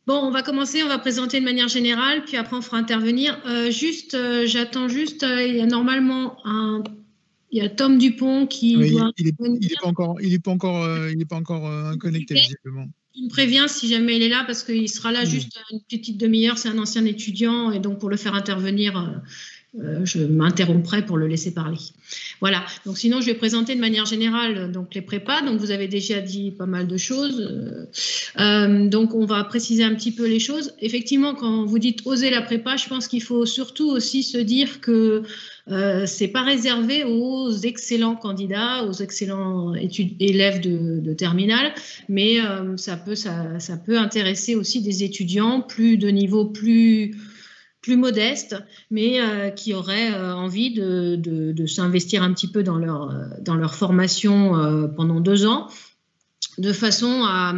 Bon, on va commencer, on va présenter de manière générale, puis après on fera intervenir. J'attends juste, il y a normalement il y a Tom Dupont qui Oui, doit il intervenir. est pas encore, connecté visiblement. Il me prévient si jamais il est là parce qu'il sera là juste une petite demi-heure. C'est un ancien étudiant et donc pour le faire intervenir, je m'interromprai pour le laisser parler. Voilà, donc sinon je vais présenter de manière générale donc les prépas. Donc vous avez déjà dit pas mal de choses. Donc on va préciser un petit peu les choses. Effectivement, quand vous dites oser la prépa, je pense qu'il faut surtout aussi se dire que c'est pas réservé aux excellents candidats, aux excellents élèves de terminale, mais ça peut intéresser aussi des étudiants de niveau plus modestes, mais qui auraient envie de s'investir un petit peu dans leur formation pendant 2 ans, de façon à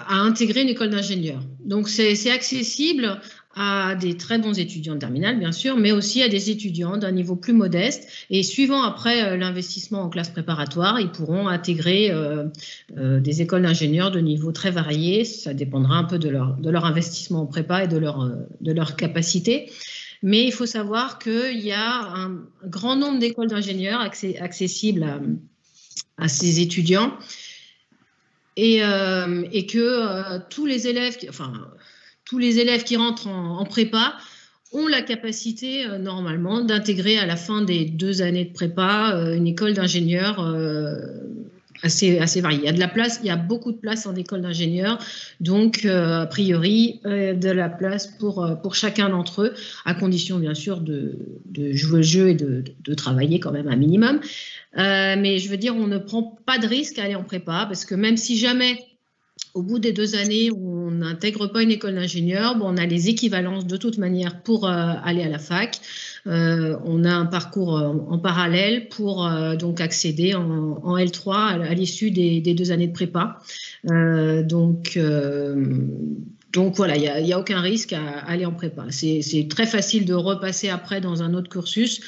intégrer une école d'ingénieur. Donc c'est accessible à des très bons étudiants de terminale, bien sûr, mais aussi à des étudiants d'un niveau plus modeste. Et suivant après l'investissement en classe préparatoire, ils pourront intégrer des écoles d'ingénieurs de niveau très variés. Ça dépendra un peu de leur investissement en prépa et de leur capacité. Mais il faut savoir qu'il y a un grand nombre d'écoles d'ingénieurs accessibles à ces étudiants. Et que tous les élèves qui rentrent en prépa ont la capacité normalement d'intégrer à la fin des 2 années de prépa une école d'ingénieur assez variée. Il y a de la place, il y a beaucoup de place en école d'ingénieur, donc a priori de la place pour chacun d'entre eux, à condition bien sûr de jouer le jeu et de travailler quand même un minimum. Mais je veux dire, on ne prend pas de risque à aller en prépa parce que même si jamais, au bout des 2 années, on n'intègre pas une école d'ingénieur, on a les équivalences de toute manière pour aller à la fac. On a un parcours en parallèle pour donc accéder en L3 à l'issue des 2 années de prépa. Donc voilà, il n'y a aucun risque à aller en prépa. C'est très facile de repasser après dans un autre cursus.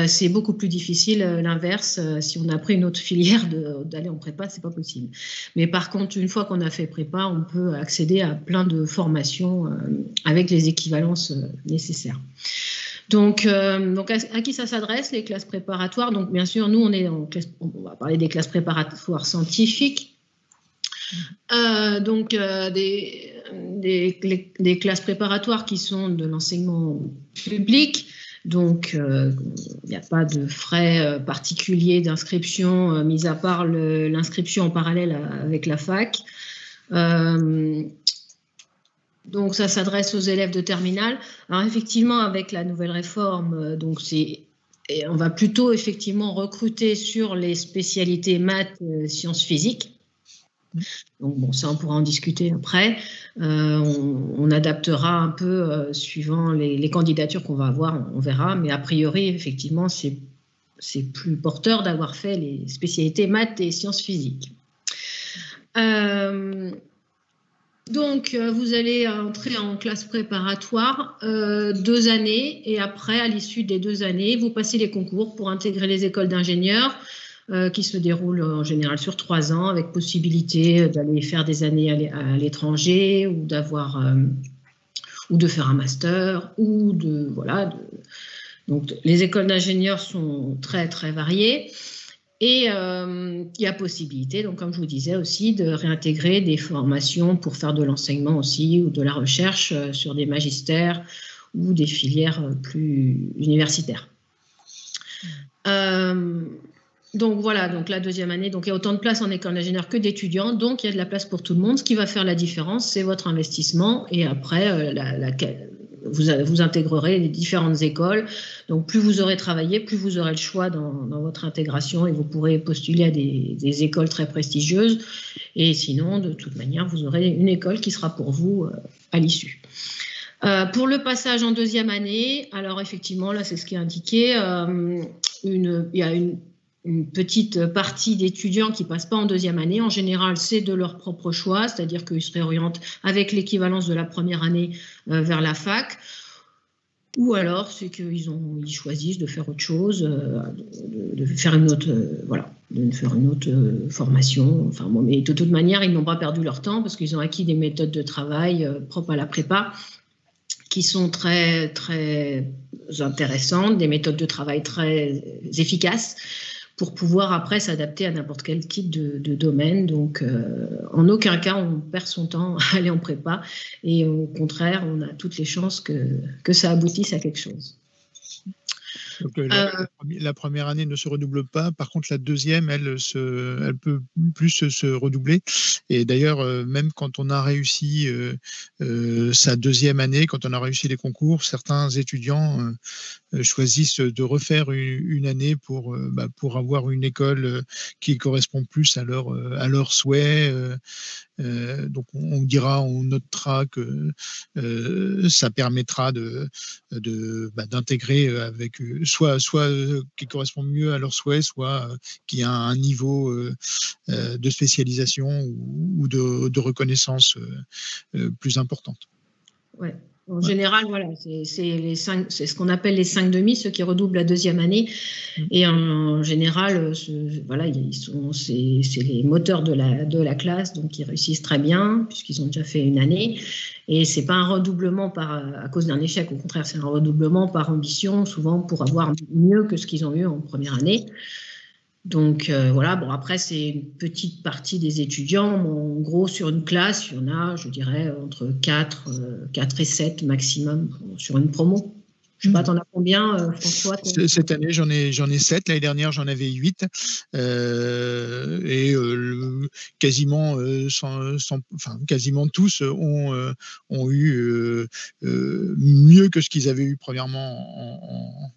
C'est beaucoup plus difficile l'inverse. Si on a pris une autre filière d'aller en prépa, c'est pas possible. Mais par contre, une fois qu'on a fait prépa, on peut accéder à plein de formations avec les équivalences nécessaires. Donc à qui ça s'adresse, les classes préparatoires? Donc bien sûr, nous on va parler des classes préparatoires scientifiques. Des classes préparatoires qui sont de l'enseignement public. Donc, il n'y a pas de frais particuliers d'inscription, mis à part l'inscription en parallèle avec la fac. Donc, ça s'adresse aux élèves de terminale. Alors, effectivement, avec la nouvelle réforme, on va plutôt effectivement recruter sur les spécialités maths, sciences physiques. Donc bon, ça on pourra en discuter après. On adaptera un peu suivant les candidatures qu'on va avoir, on verra. Mais a priori, effectivement, c'est plus porteur d'avoir fait les spécialités maths et sciences physiques. Donc, vous allez entrer en classe préparatoire 2 années et après, à l'issue des 2 années, vous passez les concours pour intégrer les écoles d'ingénieurs. Qui se déroule en général sur 3 ans, avec possibilité d'aller faire des années à l'étranger ou de faire un master Donc les écoles d'ingénieurs sont très très variées et il y a possibilité, donc comme je vous disais aussi, de réintégrer des formations pour faire de l'enseignement aussi ou de la recherche sur des magistères ou des filières plus universitaires. Donc voilà, donc la 2e année, donc il y a autant de places en école d'ingénieur que d'étudiants, donc il y a de la place pour tout le monde. Ce qui va faire la différence, c'est votre investissement et après, vous intégrerez les différentes écoles. Donc plus vous aurez travaillé, plus vous aurez le choix dans votre intégration et vous pourrez postuler à des écoles très prestigieuses. Et sinon, de toute manière, vous aurez une école qui sera pour vous à l'issue. Pour le passage en 2e année, alors effectivement, là c'est ce qui est indiqué, il y a une petite partie d'étudiants qui ne passent pas en 2e année. En général, c'est de leur propre choix, c'est-à-dire qu'ils se réorientent avec l'équivalence de la première année vers la fac. ou alors c'est qu'ils choisissent de faire autre chose, de faire une autre, de faire une autre formation. Enfin, bon, mais de toute manière, ils n'ont pas perdu leur temps parce qu'ils ont acquis des méthodes de travail propres à la prépa qui sont très, très intéressantes, des méthodes de travail très efficaces pour pouvoir après s'adapter à n'importe quel type de domaine. Donc, en aucun cas, on perd son temps à aller en prépa et au contraire, on a toutes les chances que ça aboutisse à quelque chose. Donc, la première année ne se redouble pas. Par contre, la deuxième, elle peut plus se redoubler. Et d'ailleurs, même quand on a réussi sa deuxième année, quand on a réussi les concours, certains étudiants choisissent de refaire une année pour avoir une école qui correspond plus à leurs souhaits. Donc on notera que ça permettra d'intégrer avec soit qui correspond mieux à leurs souhaits, soit qui a un niveau de spécialisation ou de reconnaissance plus importante. Ouais. En général, voilà, c'est ce qu'on appelle les 5 demi, ceux qui redoublent la deuxième année. Et en général, c'est les moteurs de la classe, donc ils réussissent très bien puisqu'ils ont déjà fait une année. Et c'est pas un redoublement à cause d'un échec, au contraire, c'est un redoublement par ambition, souvent pour avoir mieux que ce qu'ils ont eu en première année. Donc voilà, bon après c'est une petite partie des étudiants, en gros sur une classe, il y en a, je dirais, entre 4 et 7 maximum sur une promo. Je ne sais pas, t'en as combien, François? Cette année, j'en ai 7. L'année dernière, j'en avais 8. Quasiment, quasiment tous ont eu mieux que ce qu'ils avaient eu premièrement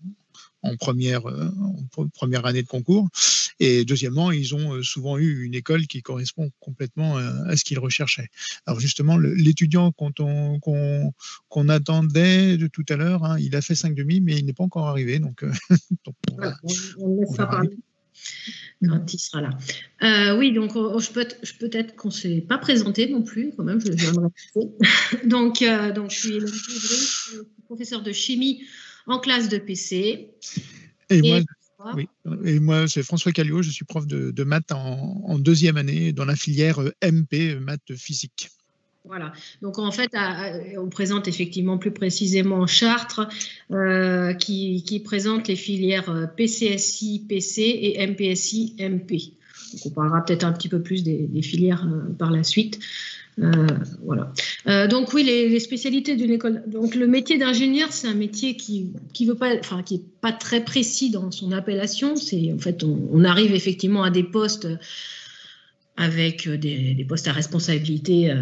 en première année de concours. Et deuxièmement, ils ont souvent eu une école qui correspond complètement à ce qu'ils recherchaient. Alors justement, l'étudiant qu'on attendait de tout à l'heure, hein, il a fait 5 demi, mais il n'est pas encore arrivé. Donc, on le laissera parler quand il sera là. Oui, donc peut-être qu'on ne s'est pas présenté non plus, quand même, je viens de répéter. Donc, je suis Hélène Coudray, professeure de chimie en classe de PC. Et moi, c'est François Callio, je suis prof de maths en deuxième année dans la filière MP, maths physique. Voilà, donc en fait, on présente effectivement plus précisément Chartres, qui présente les filières PCSI, PC et MPSI, MP. Donc on parlera peut-être un petit peu plus des filières par la suite. Voilà. Donc oui, les spécialités d'une école. Donc le métier d'ingénieur, c'est un métier qui est pas très précis dans son appellation. C'est en fait, on arrive effectivement à des postes avec des postes à responsabilité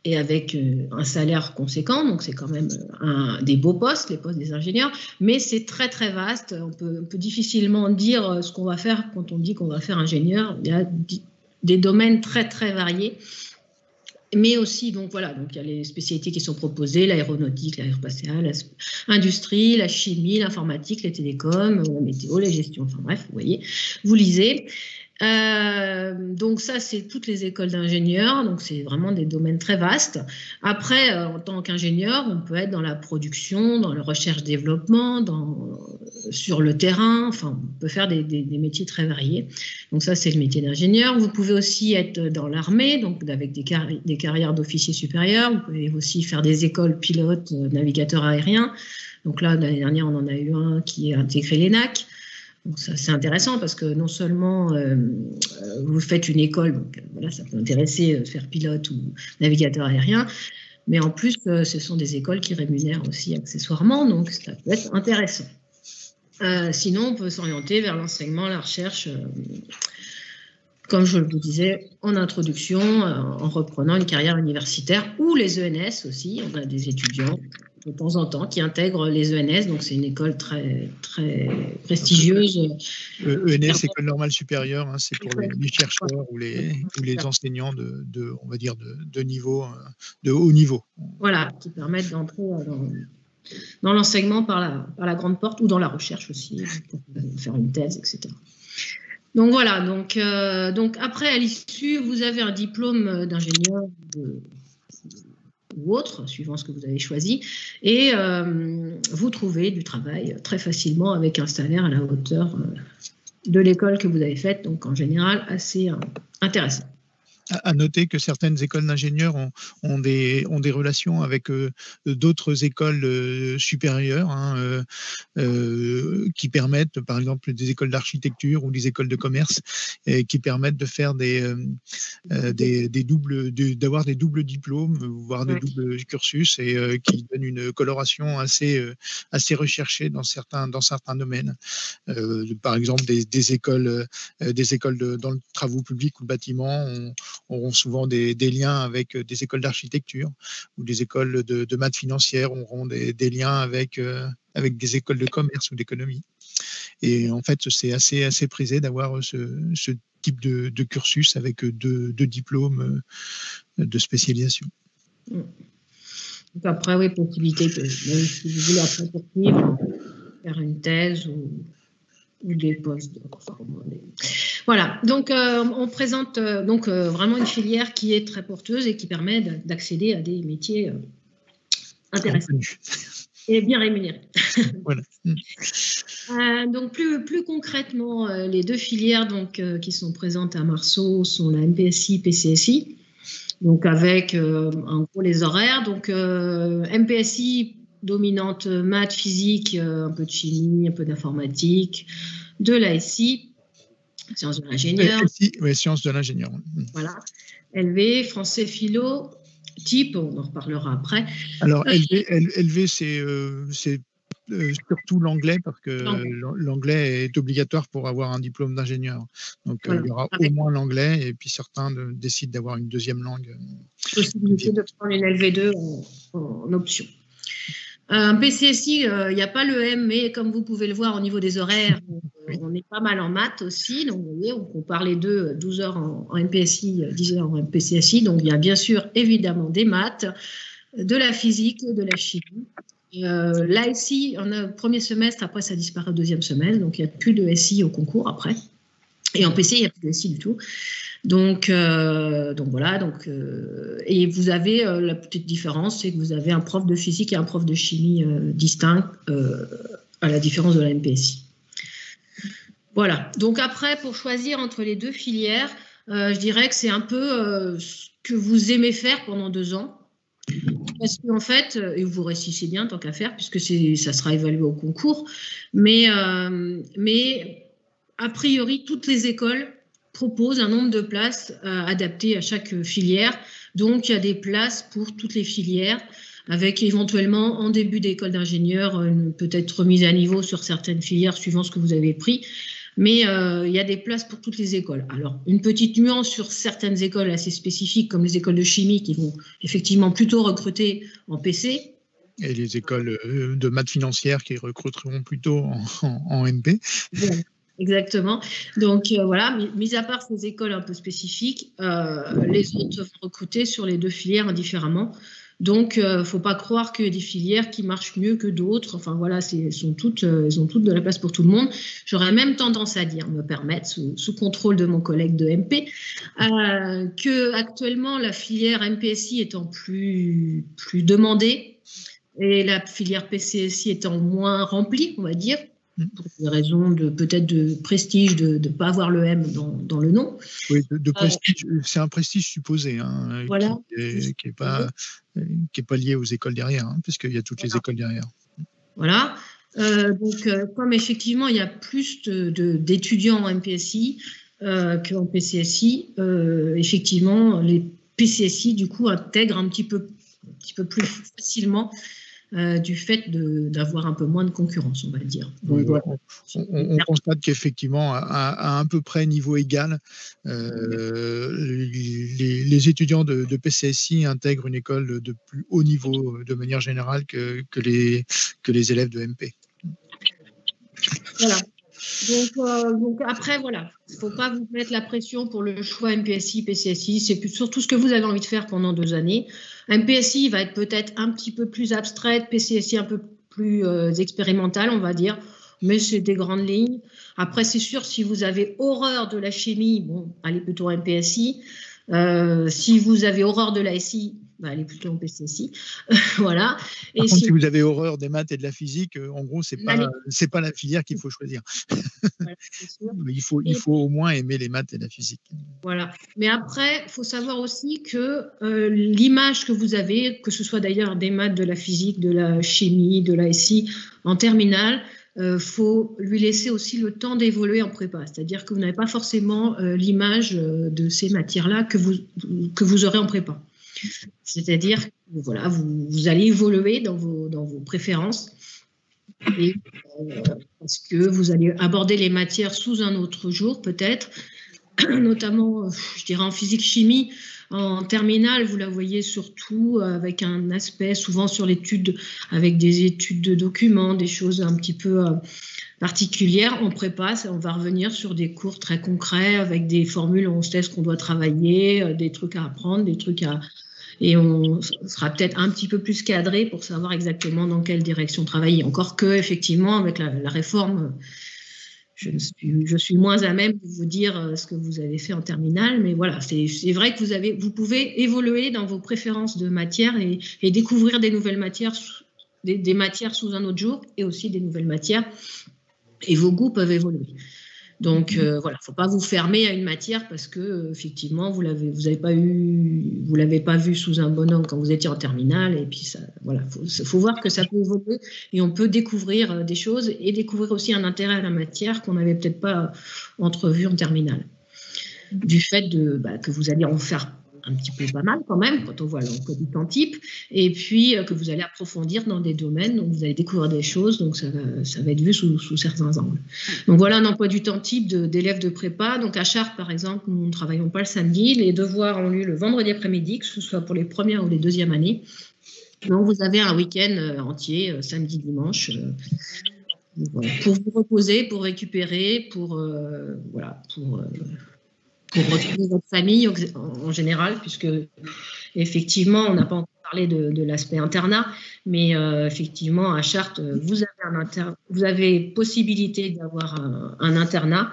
et avec un salaire conséquent. Donc c'est quand même des beaux postes, les postes des ingénieurs, mais c'est très très vaste. On peut difficilement dire ce qu'on va faire quand on dit qu'on va faire ingénieur. Il y a des domaines très très variés. Mais aussi, donc voilà, donc il y a les spécialités qui sont proposées, l'aéronautique, l'aérospatiale, l'industrie, la chimie, l'informatique, les télécoms, la météo, les gestions, enfin bref, vous voyez, vous lisez. Donc ça, c'est toutes les écoles d'ingénieurs, donc c'est vraiment des domaines très vastes. Après, en tant qu'ingénieur, on peut être dans la production, dans la recherche-développement, sur le terrain, enfin, on peut faire des métiers très variés. Donc ça, c'est le métier d'ingénieur. Vous pouvez aussi être dans l'armée, donc avec des carrières d'officiers supérieurs. Vous pouvez aussi faire des écoles pilotes, navigateurs aériens. Donc là, l'année dernière, on en a eu un qui a intégré l'ENAC. Donc ça, c'est intéressant parce que non seulement vous faites une école, donc voilà, ça peut intéresser faire pilote ou navigateur aérien, mais en plus, ce sont des écoles qui rémunèrent aussi accessoirement, donc ça peut être intéressant. Sinon, on peut s'orienter vers l'enseignement, la recherche, comme je vous disais en introduction, en reprenant une carrière universitaire, ou les ENS aussi. On a des étudiants de temps en temps qui intègrent les ENS, donc c'est une école très, très prestigieuse. ENS, École normale supérieure, hein, c'est pour les chercheurs ou les enseignants on va dire de niveau, de haut niveau. Voilà, qui permettent d'entrer dans l'enseignement par la grande porte, ou dans la recherche aussi, pour faire une thèse, etc. Donc voilà, donc après, à l'issue, vous avez un diplôme d'ingénieur ou autre, suivant ce que vous avez choisi, et vous trouvez du travail très facilement avec un salaire à la hauteur de l'école que vous avez faite, donc en général assez intéressant. À noter que certaines écoles d'ingénieurs ont des relations avec d'autres écoles supérieures qui permettent, par exemple, des écoles d'architecture ou des écoles de commerce, qui permettent de faire d'avoir des doubles diplômes, voire des doubles cursus, et qui donnent une coloration assez recherchée dans certains domaines. Par exemple, des écoles dans le travaux publics ou le bâtiment auront souvent des liens avec des écoles d'architecture, ou des écoles de maths financières auront des liens avec des écoles de commerce ou d'économie. Et en fait, c'est assez prisé d'avoir ce type de cursus avec deux diplômes de spécialisation. Donc après, oui, possibilité que même si vous voulez après poursuivre, faire une thèse ou des postes. Voilà, donc on présente vraiment une filière qui est très porteuse et qui permet d'accéder à des métiers intéressants et bien rémunérés. Voilà. Donc plus concrètement, les deux filières qui sont présentes à Marceau sont la MPSI, PCSI, donc avec en gros les horaires. Donc MPSI dominante maths, physique, un peu de chimie, un peu d'informatique, de l'ASI, sciences de l'ingénieur. Oui, sciences de l'ingénieur. Voilà. LV, français, philo, type, on en reparlera après. Alors, LV, c'est surtout l'anglais, parce que l'anglais est obligatoire pour avoir un diplôme d'ingénieur. Donc, voilà. Il y aura au moins l'anglais, et puis certains décident d'avoir une deuxième langue. Possibilité de prendre une LV2 en option. PCSI, il n'y a pas le M, mais comme vous pouvez le voir au niveau des horaires, on est pas mal en maths aussi. Donc, vous voyez, on compare les deux, 12 heures en MPSI, 10 heures en PCSI. Donc, il y a bien sûr, évidemment, des maths, de la physique, de la chimie. L'ASI, on a le premier semestre, après ça disparaît au deuxième semestre. Donc, il n'y a plus de SI au concours après. Et en PC, il n'y a plus de SI du tout. Donc voilà. Et vous avez la petite différence, c'est que vous avez un prof de physique et un prof de chimie distinct, à la différence de la MPSI. Voilà. Donc après, pour choisir entre les deux filières, je dirais que c'est un peu ce que vous aimez faire pendant 2 ans. Parce qu'en fait, et vous réussissez bien tant qu'à faire, puisque ça sera évalué au concours, mais a priori, toutes les écoles proposent un nombre de places adaptées à chaque filière. Donc, il y a des places pour toutes les filières, avec éventuellement, en début d'école d'ingénieur, peut-être remise à niveau sur certaines filières, suivant ce que vous avez pris. Mais il y a des places pour toutes les écoles. Alors, une petite nuance sur certaines écoles assez spécifiques, comme les écoles de chimie, qui vont effectivement plutôt recruter en PC. Et les écoles de maths financières qui recruteront plutôt en MP. Voilà. Exactement. Donc voilà, mis à part ces écoles un peu spécifiques, les autres vont recruter sur les deux filières indifféremment. Donc, il ne faut pas croire qu'il y a des filières qui marchent mieux que d'autres. Enfin voilà, elles ont toutes de la place pour tout le monde. J'aurais même tendance à dire, me permettre, sous contrôle de mon collègue de MP, que actuellement la filière MPSI étant plus demandée et la filière PCSI étant moins remplie, on va dire, pour des raisons peut-être de prestige, de ne pas avoir le M dans le nom. Oui, de prestige, c'est un prestige supposé, voilà, qui n'est pas lié aux écoles derrière, puisqu'il y a toutes les écoles derrière. Voilà. Donc, comme effectivement, il y a plus d'étudiants en MPSI qu'en PCSI, effectivement, les PCSI, du coup, intègrent un petit peu plus facilement du fait d'avoir un peu moins de concurrence, on va dire. Donc, voilà. On constate qu'effectivement, à peu près niveau égal, les étudiants de PCSI intègrent une école de plus haut niveau de manière générale que les élèves de MP. Voilà. Donc après, voilà, il ne faut pas vous mettre la pression pour le choix MPSI, PCSI. C'est surtout ce que vous avez envie de faire pendant 2 années. MPSI va être peut-être un petit peu plus abstraite, PCSI un peu plus expérimentale, on va dire, mais c'est des grandes lignes. Après, c'est sûr, si vous avez horreur de la chimie, bon, allez plutôt MPSI. Si vous avez horreur de la SI, bah, elle est plutôt en PCSI. Voilà. Par contre, si vous avez horreur des maths et de la physique, en gros, c'est pas la filière qu'il faut choisir. Voilà, il faut au moins aimer les maths et la physique. Voilà. Mais après, il faut savoir aussi que l'image que vous avez, que ce soit d'ailleurs des maths, de la physique, de la chimie, de la SI en terminale, faut lui laisser aussi le temps d'évoluer en prépa. C'est-à-dire que vous n'avez pas forcément l'image de ces matières-là que vous aurez en prépa. C'est-à-dire que voilà, vous allez évoluer dans vos préférences et, parce que vous allez aborder les matières sous un autre jour peut-être, notamment je dirais en physique-chimie. En terminale, vous la voyez surtout avec un aspect souvent sur l'étude, avec des études de documents, des choses un petit peu particulières. En prépa, on va revenir sur des cours très concrets avec des formules 11 tests qu'on doit travailler, des trucs à apprendre, des trucs à... Et on sera peut-être un petit peu plus cadré pour savoir exactement dans quelle direction travailler. Encore que, effectivement, avec la réforme, je suis moins à même de vous dire ce que vous avez fait en terminale, mais voilà, c'est vrai que vous pouvez évoluer dans vos préférences de matière et découvrir des nouvelles matières, des matières sous un autre jour et aussi des nouvelles matières, et vos goûts peuvent évoluer. Donc voilà, il ne faut pas vous fermer à une matière parce que effectivement vous l'avez pas vu sous un bon angle quand vous étiez en terminale, et puis ça, voilà, faut voir que ça peut évoluer et on peut découvrir des choses et découvrir aussi un intérêt à la matière qu'on n'avait peut-être pas entrevu en terminale, du fait que vous allez en faire un petit peu pas mal quand même quand on voit l'emploi du temps type, et puis que vous allez approfondir dans des domaines, donc vous allez découvrir des choses, donc ça va être vu sous certains angles. Donc voilà un emploi du temps type d'élèves de prépa. Donc à Chartres par exemple, nous ne travaillons pas le samedi, les devoirs ont lieu le vendredi après-midi, que ce soit pour les premières ou les deuxièmes années. Donc vous avez un week-end entier, samedi, dimanche, pour vous reposer, pour récupérer, pour retrouver votre famille en général, puisque effectivement, on n'a pas encore parlé de l'aspect internat, mais effectivement, à Chartres, vous avez possibilité d'avoir un internat,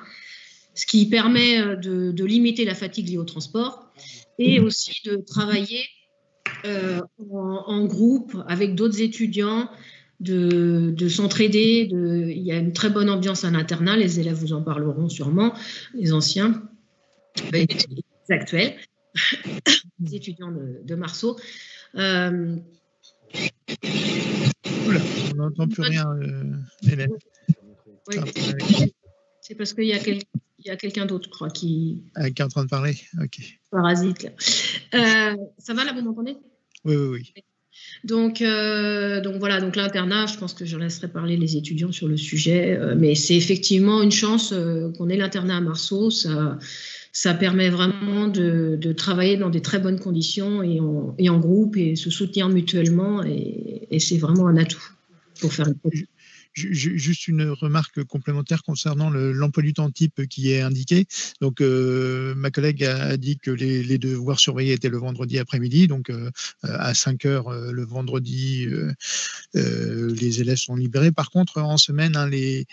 ce qui permet de limiter la fatigue liée au transport et aussi de travailler en groupe avec d'autres étudiants, de s'entraider. Il y a une très bonne ambiance à l'internat, les élèves vous en parleront sûrement, les anciens. Les actuels, les étudiants de Marceau. Oula, on n'entend plus rien, Hélène. Oui. C'est parce qu'il y a quelqu'un d'autre, je crois, qui est en train de parler. Ok. Parasite. Là. Ça va là, vous m'entendez? Oui. Donc voilà, donc l'internat, je pense que je laisserai parler les étudiants sur le sujet, mais c'est effectivement une chance qu'on ait l'internat à Marceau. Ça permet vraiment de travailler dans des très bonnes conditions et en groupe et se soutenir mutuellement, et c'est vraiment un atout pour faire une projet. Juste une remarque complémentaire concernant l'emploi du temps type qui est indiqué. Donc, ma collègue a dit que les devoirs surveillés étaient le vendredi après-midi. Donc, à 5 heures le vendredi, les élèves sont libérés. Par contre, en semaine, hein, les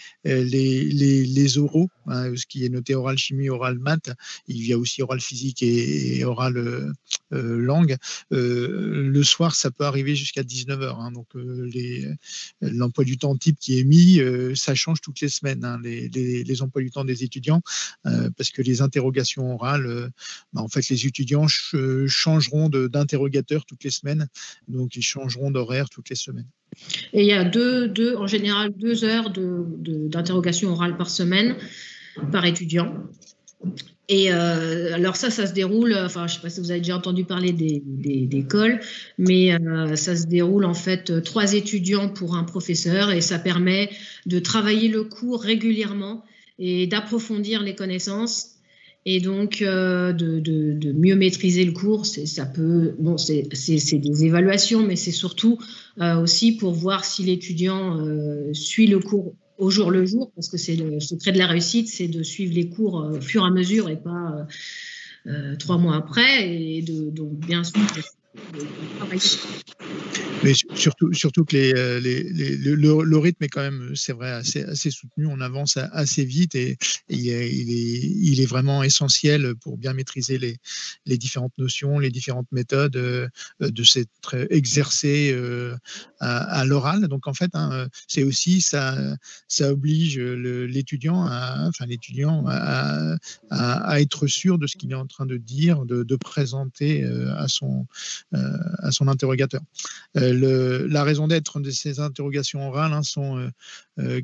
oraux, hein, ce qui est noté oral chimie, oral maths, il y a aussi oral physique et oral langue. Le soir, ça peut arriver jusqu'à 19 heures. Hein, donc, l'emploi du temps type qui est mis, ça change toutes les semaines, hein, les emplois du temps des étudiants, parce que les interrogations orales, en fait, les étudiants changeront d'interrogateur toutes les semaines, donc ils changeront d'horaire toutes les semaines. Et il y a en général 2 heures d'interrogation orale par semaine, par étudiant. Et alors ça se déroule, enfin je ne sais pas si vous avez déjà entendu parler des cols, mais ça se déroule en fait 3 étudiants pour un professeur, et ça permet de travailler le cours régulièrement et d'approfondir les connaissances, et donc de mieux maîtriser le cours. C'est des évaluations, mais c'est surtout aussi pour voir si l'étudiant suit le cours au jour le jour, parce que c'est le secret de la réussite, c'est de suivre les cours au fur et à mesure et pas 3 mois après, et donc bien sûr de travailler. Mais surtout que le rythme est quand même, c'est vrai, assez soutenu. On avance assez vite et il est vraiment essentiel pour bien maîtriser les différentes notions, les différentes méthodes, de s'être exercé à l'oral. Donc en fait, hein, c'est aussi ça oblige l'étudiant à être sûr de ce qu'il est en train de dire, de présenter à son interrogateur. La raison d'être de ces interrogations orales, hein, sont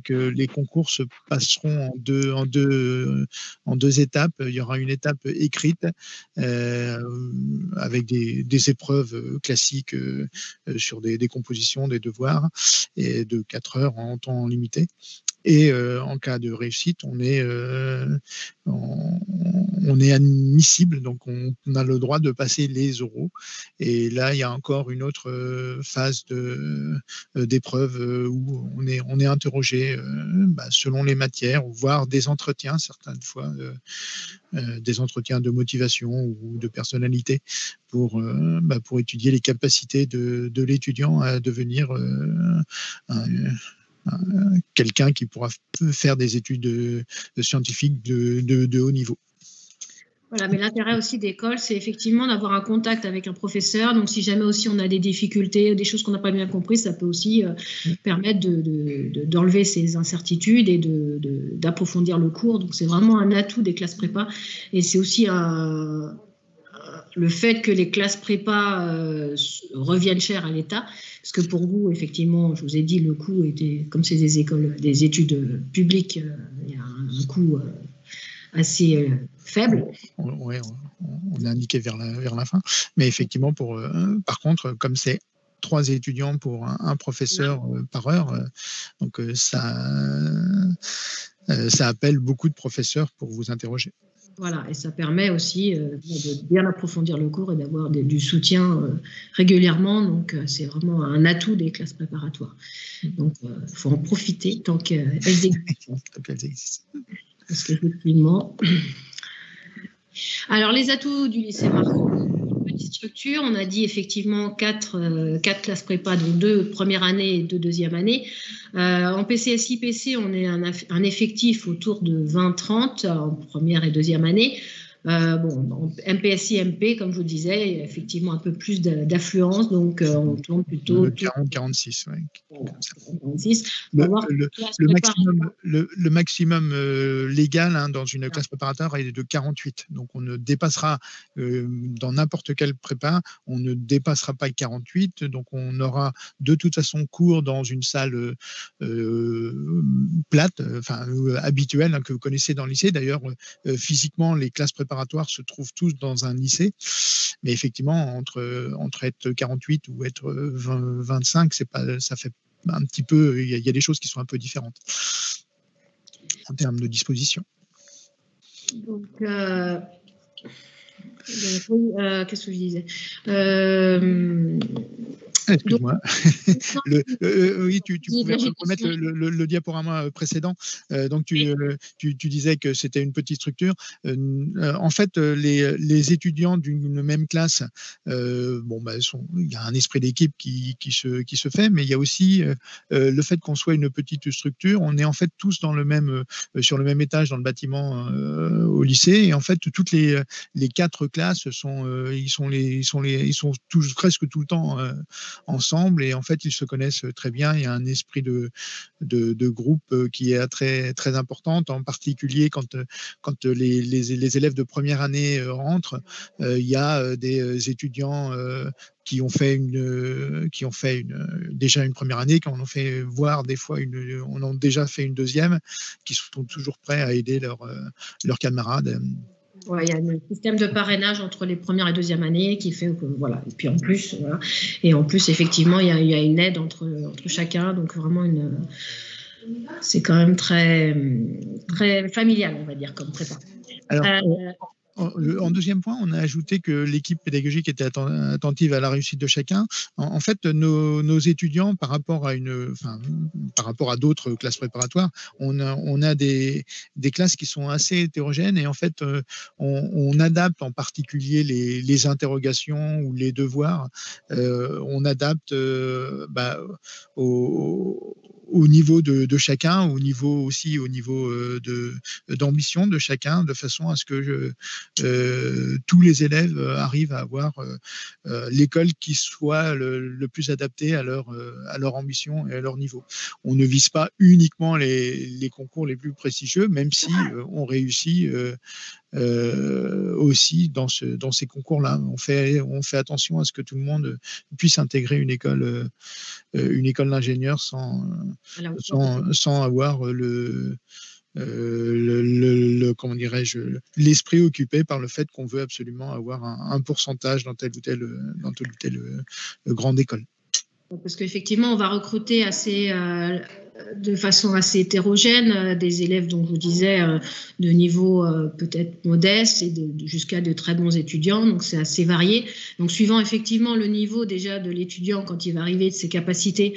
que les concours se passeront en deux étapes. Il y aura une étape écrite avec des épreuves classiques sur des compositions, des devoirs, et de 4 heures en temps limité. Et en cas de réussite, on est admissible, donc on a le droit de passer les oraux. Et là, il y a encore une autre phase d'épreuve où on est interrogé selon les matières, voire des entretiens, certaines fois, des entretiens de motivation ou de personnalité pour étudier les capacités de l'étudiant à devenir quelqu'un qui pourra faire des études scientifiques de haut niveau. Voilà, mais l'intérêt aussi d'école, c'est effectivement d'avoir un contact avec un professeur. Donc, si jamais aussi on a des difficultés, des choses qu'on n'a pas bien compris, ça peut aussi permettre d'enlever ces incertitudes et d'approfondir le cours. Donc, c'est vraiment un atout des classes prépa. Et c'est aussi le fait que les classes prépa reviennent cher à l'État, parce que pour vous, effectivement, je vous ai dit, le coût était, comme c'est des écoles, des études publiques, il y a un coût assez faible. Oui, on a indiqué vers la fin, mais effectivement, par contre, comme c'est 3 étudiants pour un professeur par heure, donc ça appelle beaucoup de professeurs pour vous interroger. Voilà, et ça permet aussi de bien approfondir le cours et d'avoir du soutien régulièrement. Donc, c'est vraiment un atout des classes préparatoires. Donc, il faut en profiter tant qu'elles existent. Parce qu'effectivement... Alors, les atouts du lycée Marceau, petite structure, on a dit effectivement 4 classes prépa, donc 2 première année et 2 deuxième année. En PCSI-PC, on est un effectif autour de 20-30 en première et deuxième année. En MPSI-MP, comme je vous disais, il y a effectivement un peu plus d'affluence, donc on tourne plutôt... 40-46, oui. 46. Le maximum légal dans une classe préparatoire est de 48. Donc on ne dépassera, dans n'importe quelle prépa, on ne dépassera pas 48. Donc on aura de toute façon cours dans une salle plate, habituelle, que vous connaissez dans le lycée. D'ailleurs, physiquement, les classes préparatoires se trouvent tous dans un lycée, mais effectivement entre être 48 ou être 25, ça fait un petit peu, il y a des choses qui sont un peu différentes en termes de disposition. Donc, qu'est-ce que je disais Excuse-moi. Oui, tu pouvais remettre le diaporama précédent. Donc, tu disais que c'était une petite structure. En fait, les étudiants d'une même classe, il y a un esprit d'équipe qui se fait, mais il y a aussi le fait qu'on soit une petite structure. On est en fait tous sur le même étage dans le bâtiment au lycée, et en fait, toutes les 4 classes sont tous presque tout le temps ensemble, et en fait ils se connaissent très bien. Il y a un esprit de groupe qui est très très important, en particulier quand les élèves de première année rentrent. Il y a des étudiants qui ont fait déjà une première année, qui en ont fait voir des fois on a déjà fait une deuxième, qui sont toujours prêts à aider leurs camarades. Ouais, il y a un système de parrainage entre les premières et deuxième années qui fait que voilà. Et puis en plus, effectivement, il y a une aide entre chacun, donc vraiment c'est quand même très très familial, on va dire, comme prépa. Alors, En deuxième point, on a ajouté que l'équipe pédagogique était attentive à la réussite de chacun. En fait, nos étudiants, par rapport à d'autres classes préparatoires, on a des classes qui sont assez hétérogènes et en fait, on adapte en particulier les interrogations ou les devoirs. On adapte au niveau de chacun, au niveau d'ambition de chacun, de façon à ce que tous les élèves arrivent à avoir l'école qui soit le plus adaptée à leur ambition et à leur niveau. On ne vise pas uniquement les concours les plus prestigieux, même si on réussit aussi dans ces concours-là. On fait attention à ce que tout le monde puisse intégrer une école d'ingénieur sans avoir comment dirais-je, l'esprit occupé par le fait qu'on veut absolument avoir un pourcentage dans telle ou telle grande école. Parce qu'effectivement, on va recruter de façon assez hétérogène des élèves, dont je vous disais, de niveau peut-être modeste et jusqu'à de très bons étudiants. Donc, c'est assez varié. Donc, suivant effectivement le niveau déjà de l'étudiant quand il va arriver, de ses capacités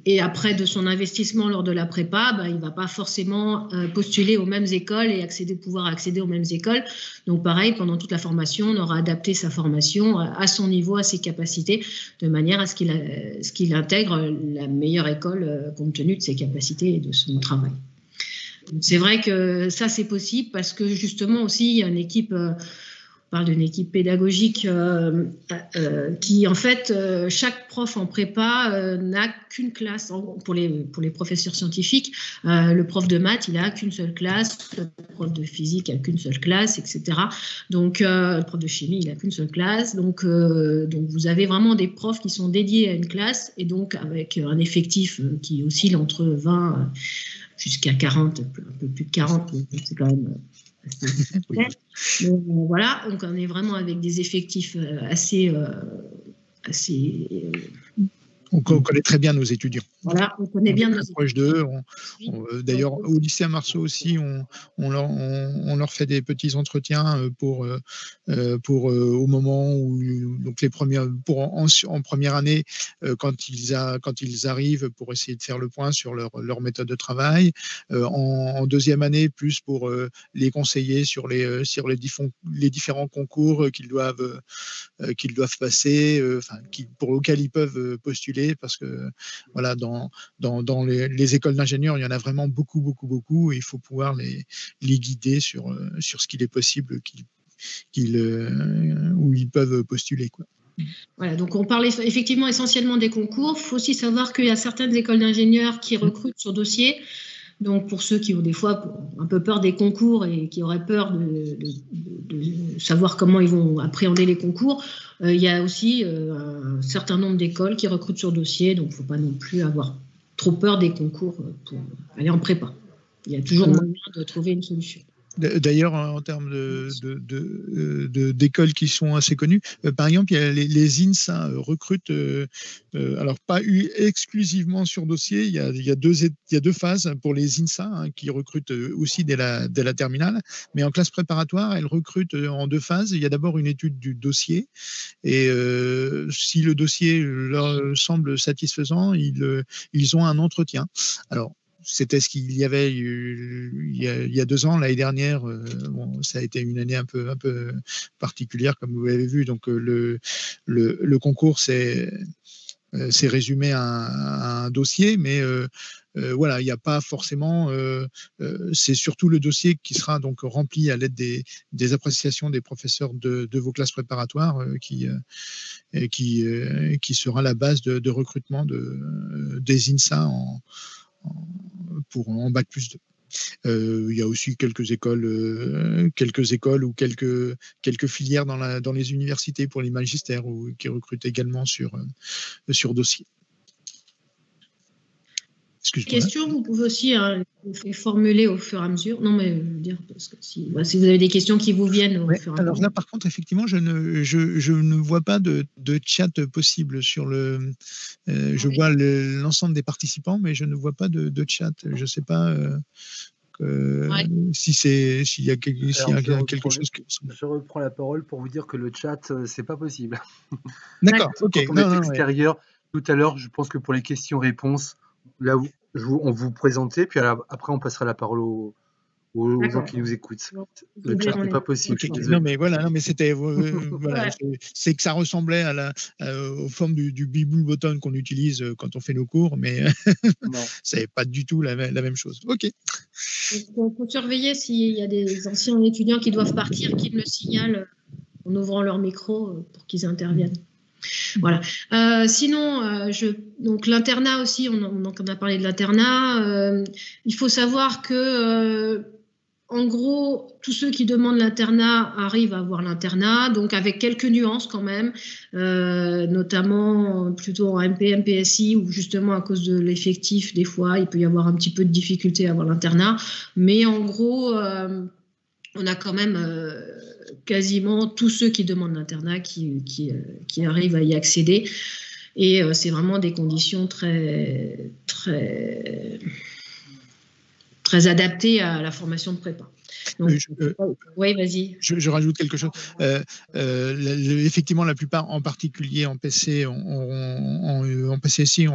et après de son investissement lors de la prépa, il ne va pas forcément postuler aux mêmes écoles et pouvoir accéder aux mêmes écoles. Donc, pareil, pendant toute la formation, on aura adapté sa formation à son niveau, à ses capacités, de manière à ce qu'il intègre la meilleure école compte tenu de ses capacités et de son travail. C'est vrai que ça, c'est possible parce que justement aussi, il y a une équipe, on parle d'une équipe pédagogique qui, en fait, chaque prof en prépa n'a qu'une classe. Pour les professeurs scientifiques, le prof de maths, il n'a qu'une seule classe, le prof de physique n'a qu'une seule classe, etc. Donc, le prof de chimie, il n'a qu'une seule classe. Donc, vous avez vraiment des profs qui sont dédiés à une classe et donc avec un effectif qui oscille entre 20 jusqu'à 40, un peu plus de 40, c'est quand même... Donc, voilà, donc on est vraiment avec des effectifs assez on connaît très bien nos étudiants. Voilà, on connaît bien nos étudiants. Proche d'eux. D'ailleurs, au lycée Marceau aussi, on leur fait des petits entretiens pour au moment où donc les premières en première année quand ils arrivent pour essayer de faire le point sur leur méthode de travail. En deuxième année, plus pour les conseiller sur les différents concours qu'ils doivent passer, auxquels ils peuvent postuler, parce que voilà, dans les écoles d'ingénieurs, il y en a vraiment beaucoup, et il faut pouvoir les guider sur ce qu'il est possible où ils peuvent postuler, quoi. Voilà, donc on parle effectivement essentiellement des concours. Il faut aussi savoir qu'il y a certaines écoles d'ingénieurs qui recrutent sur dossier. Donc, pour ceux qui ont des fois un peu peur des concours et qui auraient peur de savoir comment ils vont appréhender les concours, il y a aussi un certain nombre d'écoles qui recrutent sur dossier. Donc, il ne faut pas non plus avoir trop peur des concours pour aller en prépa. Il y a toujours moyen de trouver une solution. D'ailleurs, en termes d'écoles qui sont assez connues, par exemple, il y a les INSA recrutent, alors pas exclusivement sur dossier, il y a deux phases pour les INSA qui recrutent aussi dès la terminale, mais en classe préparatoire, elles recrutent en deux phases. Il y a d'abord une étude du dossier et si le dossier leur semble satisfaisant, ils ont un entretien. Alors, c'était ce qu'il y avait il y a 2 ans, l'année dernière. Ça a été une année un peu particulière, comme vous l'avez vu. Donc, le concours s'est résumé à un dossier, mais voilà, il n'y a pas forcément. C'est surtout le dossier qui sera donc rempli à l'aide des appréciations des professeurs de vos classes préparatoires qui sera la base de recrutement des INSA en bac+2. Il y a aussi quelques écoles ou quelques filières dans les universités pour les magistères qui recrutent également sur dossier. Questions, vous pouvez aussi les formuler au fur et à mesure. Non, mais je veux dire, parce que si vous avez des questions qui vous viennent au fur et à mesure. Alors là, par contre, effectivement, je ne vois pas de chat possible sur le. Je vois l'ensemble des participants, mais je ne vois pas de chat. Je ne sais pas s'il y a quelque chose qui... Je reprends la parole pour vous dire que le chat, c'est pas possible. D'accord, ok. Quand on est extérieur, tout à l'heure, je pense que pour les questions-réponses, là, on vous présentait, puis après, on passera la parole aux gens qui nous écoutent. Le chat n'est pas possible. Okay. Non, mais c'était voilà, c'est que ça ressemblait aux formes du Bible button qu'on utilise quand on fait nos cours, mais c'est pas du tout la même chose. Ok. Il faut surveiller s'il y a des anciens étudiants qui doivent partir, qu'ils le signalent en ouvrant leur micro pour qu'ils interviennent. Voilà. Sinon, donc l'internat aussi, on a parlé de l'internat. Il faut savoir que en gros, tous ceux qui demandent l'internat arrivent à avoir l'internat, donc avec quelques nuances quand même, notamment plutôt en MP, MPSI, où justement à cause de l'effectif, des fois, il peut y avoir un petit peu de difficulté à avoir l'internat. Mais en gros, on a quand même quasiment tous ceux qui demandent l'internat qui arrivent à y accéder. Et c'est vraiment des conditions très, très adaptées à la formation de prépa. Donc, oui, vas-y. Je rajoute quelque chose. Effectivement, la plupart, en particulier en PC, en PCSI,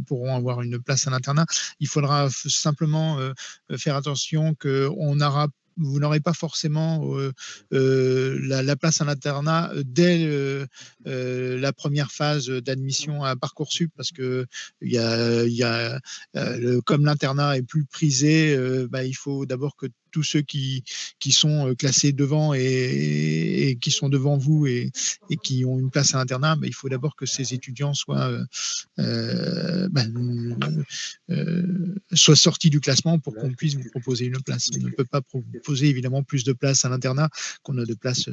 pourront avoir une place à l'internat. Il faudra simplement faire attention vous n'aurez pas forcément la place à l'internat dès la première phase d'admission à Parcoursup, parce que comme l'internat est plus prisé, il faut d'abord que tous ceux qui sont classés devant et qui sont devant vous et qui ont une place à l'internat, il faut d'abord que ces étudiants soient sortis du classement pour qu'on puisse vous proposer une place. On ne peut pas proposer évidemment plus de places à l'internat qu'on a de places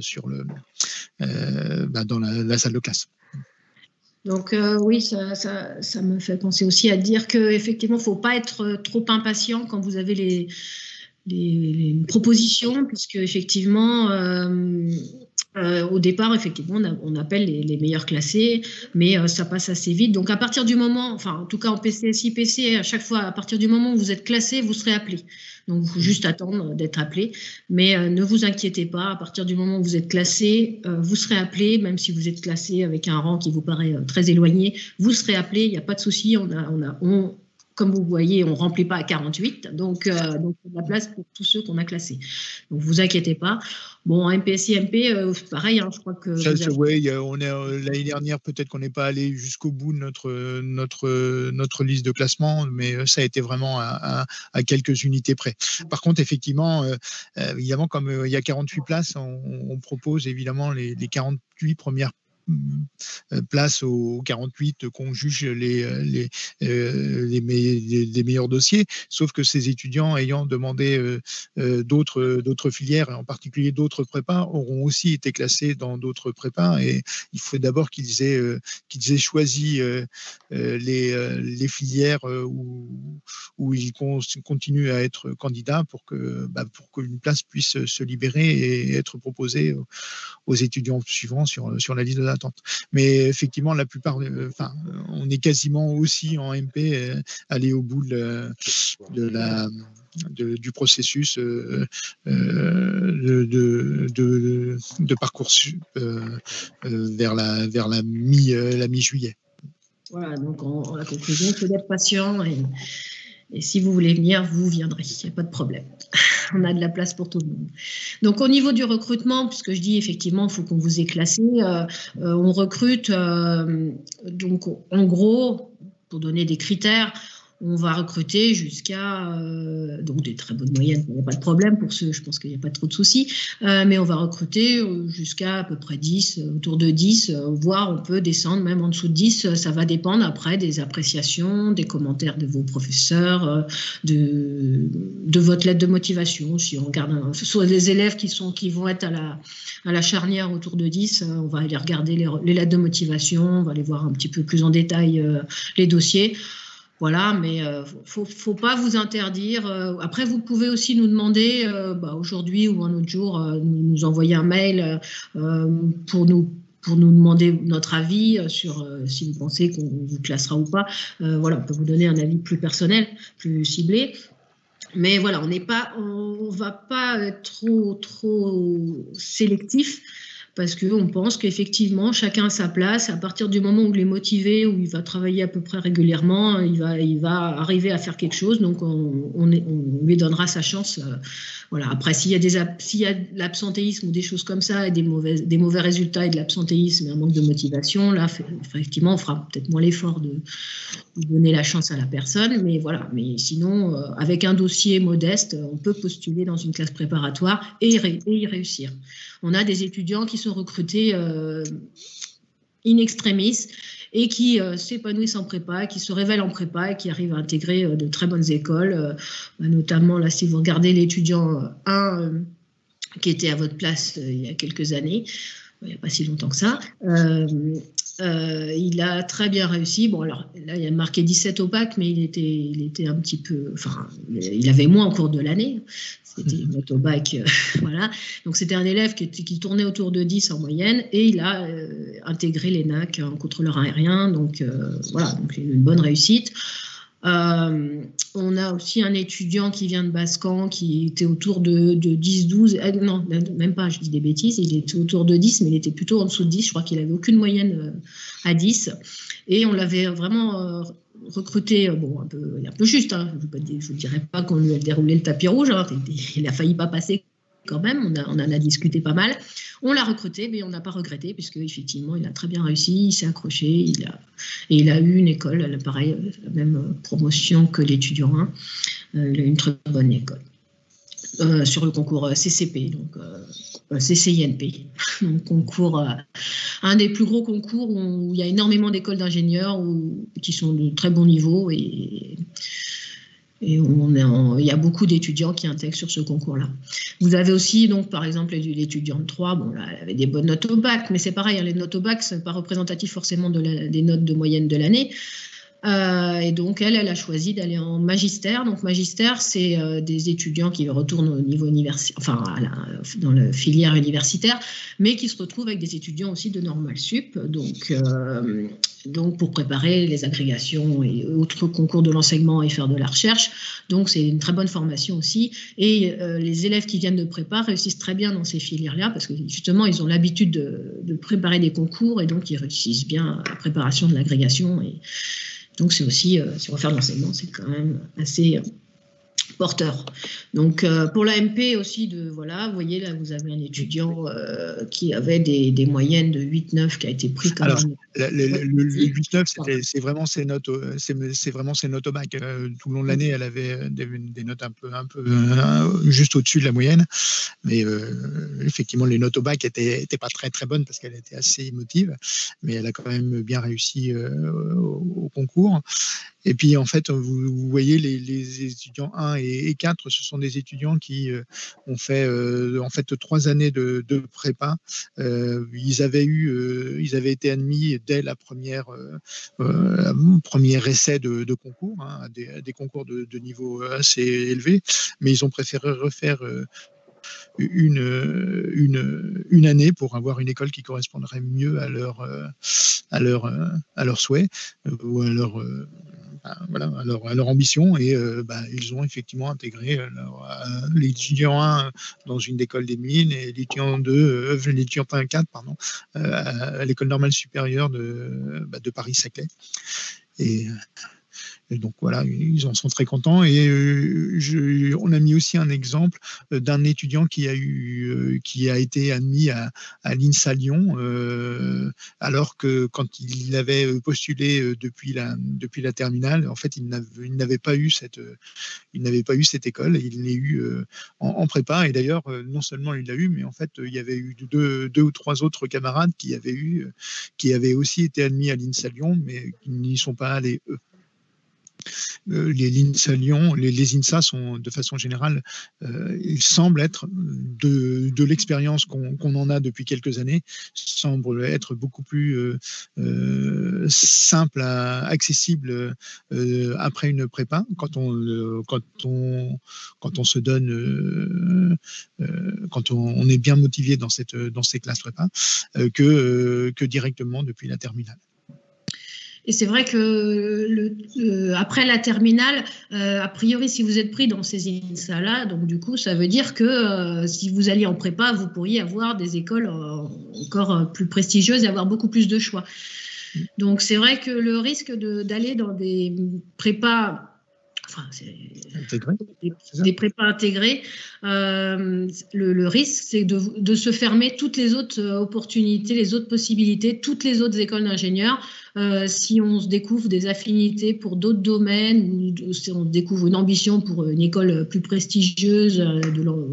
dans la salle de classe. Donc oui, ça me fait penser aussi à dire qu'effectivement, il ne faut pas être trop impatient quand vous avez les propositions, puisque effectivement, au départ, effectivement, on appelle les meilleurs classés, mais ça passe assez vite. Donc à partir du moment, enfin en tout cas en PCSI, PC, à chaque fois, à partir du moment où vous êtes classé, vous serez appelé. Donc il faut juste attendre d'être appelé. Mais ne vous inquiétez pas, à partir du moment où vous êtes classé, vous serez appelé, même si vous êtes classé avec un rang qui vous paraît très éloigné, vous serez appelé, il n'y a pas de souci, comme vous voyez, on ne remplit pas à 48, donc il y a de la place pour tous ceux qu'on a classés. Donc, ne vous inquiétez pas. Bon, en MPSI, MP, pareil, je crois que... l'année dernière, peut-être qu'on n'est pas allé jusqu'au bout de notre liste de classement, mais ça a été vraiment à quelques unités près. Par contre, effectivement, évidemment, comme il y a 48 places, on propose évidemment les 48 premières place aux 48 qu'on juge les meilleurs dossiers, sauf que ces étudiants ayant demandé d'autres filières, et en particulier d'autres prépas, auront aussi été classés dans d'autres prépas, et il faut d'abord qu'ils aient choisi les filières où ils continuent à être candidats pour qu'une place puisse se libérer et être proposée aux étudiants suivants sur la liste de l'attente. Mais effectivement, la plupart, on est quasiment aussi en MP allé au bout du processus de Parcoursup vers la mi-juillet. Voilà, donc la conclusion, c'est d'être patient et si vous voulez venir, vous viendrez, il n'y a pas de problème. On a de la place pour tout le monde. Donc, au niveau du recrutement, puisque je dis effectivement, il faut qu'on vous ait classé, on recrute, donc en gros, pour donner des critères, on va recruter jusqu'à donc des très bonnes moyennes, il n'y a pas de problème pour ceux, je pense qu'il n'y a pas trop de soucis, mais on va recruter jusqu'à à peu près 10, autour de 10, voire on peut descendre même en dessous de 10, ça va dépendre après des appréciations, des commentaires de vos professeurs, de votre lettre de motivation. Si on regarde soit les élèves qui vont être à la charnière autour de 10, on va aller regarder les lettres de motivation, on va aller voir un petit peu plus en détail les dossiers. Voilà, mais faut pas vous interdire. Après, vous pouvez aussi nous demander, aujourd'hui ou un autre jour, nous envoyer un mail pour nous demander notre avis sur si vous pensez qu'on vous classera ou pas. Voilà, on peut vous donner un avis plus personnel, plus ciblé. Mais voilà, on va pas être trop sélectif parce qu'on pense qu'effectivement, chacun a sa place. À partir du moment où il est motivé, où il va travailler à peu près régulièrement, il va arriver à faire quelque chose. Donc, on lui donnera sa chance. Voilà. Après, s'il y a de l'absentéisme ou des choses comme ça, et des mauvais résultats et de l'absentéisme et un manque de motivation, là, effectivement, on fera peut-être moins l'effort de donner la chance à la personne. Mais voilà. Mais sinon, avec un dossier modeste, on peut postuler dans une classe préparatoire et y réussir. On a des étudiants qui sont recrutés in extremis et qui s'épanouissent en prépa, qui se révèlent en prépa et qui arrivent à intégrer de très bonnes écoles. Notamment, là, si vous regardez l'étudiant 1 qui était à votre place il y a quelques années, il n'y a pas si longtemps que ça, il a très bien réussi. Bon, alors là, il a marqué 17 au bac, mais il était un petit peu... Enfin, il avait moins au cours de l'année. C'était une note au bac, voilà. Donc, c'était un élève qui tournait autour de 10 en moyenne et il a intégré l'ENAC en contrôleur aérien. Donc, voilà, donc une bonne réussite. On a aussi un étudiant qui vient de Bascan qui était autour de 10-12, non, même pas, je dis des bêtises, il était autour de 10, mais il était plutôt en dessous de 10, je crois qu'il n'avait aucune moyenne à 10, et on l'avait vraiment recruté, bon, un peu juste, hein. Je ne dirais pas qu'on lui a déroulé le tapis rouge, hein. Il a failli pas passer quand même, on en a discuté pas mal. On l'a recruté, mais on n'a pas regretté, puisque effectivement, il a très bien réussi, il s'est accroché, il a eu une école, pareil, la même promotion que l'étudiant 1. Il a eu une très bonne école. Sur le concours CCP, donc CCINP, donc concours, un des plus gros concours où il y a énormément d'écoles d'ingénieurs qui sont de très bon niveau et il y a beaucoup d'étudiants qui intègrent sur ce concours-là. Vous avez aussi, donc, par exemple, l'étudiante 3, bon, là, elle avait des bonnes notes au bac, mais c'est pareil, hein, les notes au bac, ce n'est pas représentatif forcément des notes de moyenne de l'année. Et donc, elle a choisi d'aller en magistère. Donc, magistère, c'est des étudiants qui retournent au niveau universitaire, enfin, dans la filière universitaire, mais qui se retrouvent avec des étudiants aussi de Normal Sup. Donc, pour préparer les agrégations et autres concours de l'enseignement et faire de la recherche. Donc, c'est une très bonne formation aussi. Et les élèves qui viennent de prépa réussissent très bien dans ces filières-là parce que justement, ils ont l'habitude de préparer des concours et donc ils réussissent bien à la préparation de l'agrégation. Et donc, c'est aussi, si on va faire de l'enseignement, c'est quand même assez porteur. Donc, pour l'AMP aussi, voilà, vous voyez, là, vous avez un étudiant qui avait des moyennes de 8-9 qui a été pris quand même. Le 8-9, c'est vraiment ses notes au bac. Tout le long de l'année, elle avait des notes un peu juste au-dessus de la moyenne. Mais effectivement, les notes au bac n'étaient pas très, très bonnes parce qu'elle était assez émotive. Mais elle a quand même bien réussi au concours. Et puis, en fait, vous voyez, les étudiants 1 et 4, ce sont des étudiants qui ont fait en fait 3 années de prépa. Ils avaient été admis dès la premier essai de concours, hein, des concours de niveau assez élevé, mais ils ont préféré refaire une année pour avoir une école qui correspondrait mieux à leur souhait ou à leur ambition, et ils ont effectivement intégré l'étudiant 1 dans une école des mines et l'étudiant 4 à l'école normale supérieure de Paris-Saclay. Et donc voilà, ils en sont très contents. Et on a mis aussi un exemple d'un étudiant qui a été admis à l'INSA Lyon, alors que quand il avait postulé depuis la terminale, en fait, il n'avait pas eu cette école. Il l'a eu en prépa. Et d'ailleurs, non seulement il l'a eu, mais en fait, il y avait eu deux ou trois autres camarades qui avaient aussi été admis à l'INSA Lyon, mais qui n'y sont pas allés eux. Les INSA Lyon, les INSA sont de façon générale, ils semblent être de l'expérience qu'on en a depuis quelques années, semblent être beaucoup plus simple, accessible après une prépa quand on se donne, quand on est bien motivé dans ces classes prépa, que directement depuis la terminale. Et c'est vrai que après la terminale, a priori, si vous êtes pris dans ces INSA-là, donc du coup, ça veut dire que si vous alliez en prépa, vous pourriez avoir des écoles encore plus prestigieuses et avoir beaucoup plus de choix. Donc c'est vrai que le risque d'aller dans des prépas, enfin, des prépas intégrés, le risque, c'est de se fermer toutes les autres opportunités, les autres possibilités, toutes les autres écoles d'ingénieurs. Si on se découvre des affinités pour d'autres domaines, ou si on découvre une ambition pour une école plus prestigieuse,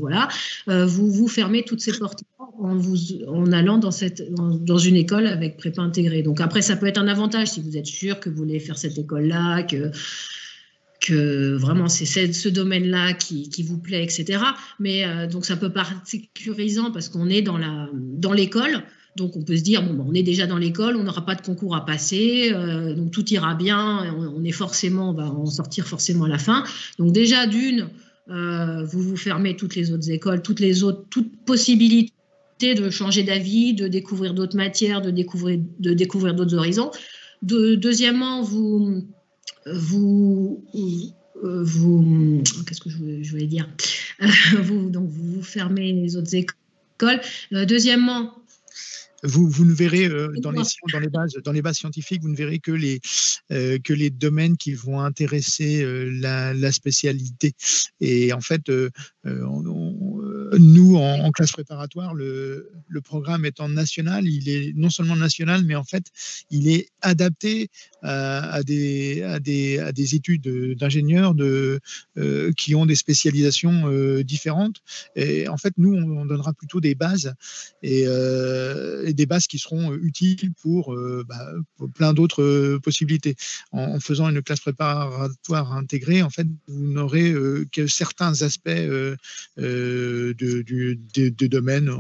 voilà, vous fermez toutes ces portes en allant dans une école avec prépa intégrée. Donc après, ça peut être un avantage si vous êtes sûr que vous voulez faire cette école-là, que vraiment c'est ce domaine-là qui vous plaît, etc. Mais donc ça peut paraître sécurisant parce qu'on est dans l'école. Donc, on peut se dire, bon, on est déjà dans l'école, on n'aura pas de concours à passer, donc tout ira bien, on va en sortir forcément à la fin. Donc, déjà, vous fermez toutes les autres écoles, toute possibilité de changer d'avis, de découvrir d'autres matières, de découvrir d'autres horizons. Deuxièmement, qu'est-ce que je voulais dire, vous fermez les autres écoles. Deuxièmement, vous ne verrez dans les bases scientifiques, vous ne verrez que les domaines qui vont intéresser la spécialité. Et en fait, nous, en classe préparatoire, le programme étant national, il est non seulement national, mais en fait, il est adapté à des études d'ingénieurs qui ont des spécialisations différentes. Et en fait, nous, on donnera plutôt des bases et des bases qui seront utiles pour plein d'autres possibilités. En faisant une classe préparatoire intégrée, en fait, vous n'aurez que certains aspects de domaines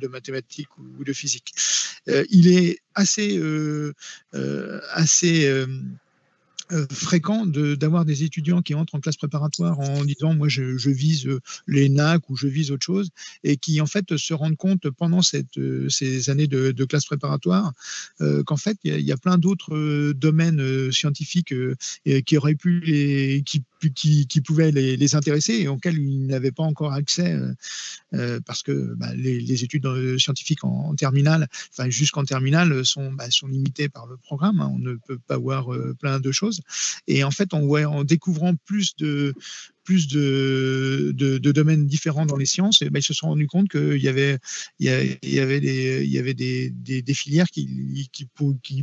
de mathématiques ou de physique. Il est assez fréquent d'avoir des étudiants qui entrent en classe préparatoire en disant moi je vise les NAC ou je vise autre chose, et qui en fait se rendent compte pendant ces années de classe préparatoire qu'en fait il y a plein d'autres domaines scientifiques qui auraient pu qui pouvaient les intéresser et auxquels ils n'avaient pas encore accès parce que les études scientifiques en terminale, enfin jusqu'en terminale, sont limitées par le programme. On ne peut pas voir plein de choses. Et en fait, en découvrant plus de domaines différents dans les sciences, ils se sont rendus compte qu'il y avait des filières qui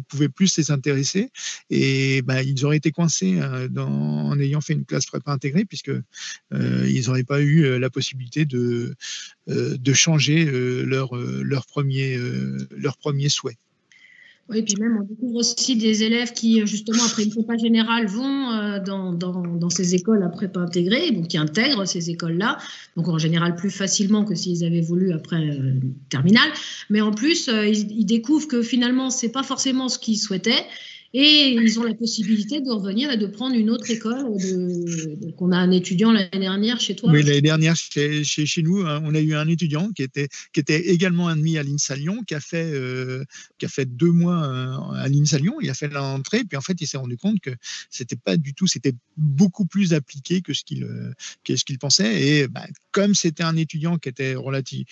pouvaient plus les intéresser, et ils auraient été coincés en ayant fait une classe prépa intégrée, puisque ils n'auraient pas eu la possibilité de changer leur premier souhait. Oui, et puis même, on découvre aussi des élèves qui, justement, après une prépa générale, vont dans ces écoles à prépa intégrée, donc qui intègrent ces écoles-là, donc en général plus facilement que s'ils avaient voulu après terminale. Mais en plus, ils découvrent que finalement, ce n'est pas forcément ce qu'ils souhaitaient. Et ils ont la possibilité de revenir et de prendre une autre école. Donc on a un étudiant l'année dernière chez toi. Oui, l'année dernière, chez nous, on a eu un étudiant qui était également admis à l'INSA Lyon, qui a fait 2 mois à l'INSA Lyon. Il a fait l'entrée, puis en fait, il s'est rendu compte que c'était pas du tout, c'était beaucoup plus appliqué que ce qu'il pensait. Et comme c'était un étudiant qui était relativement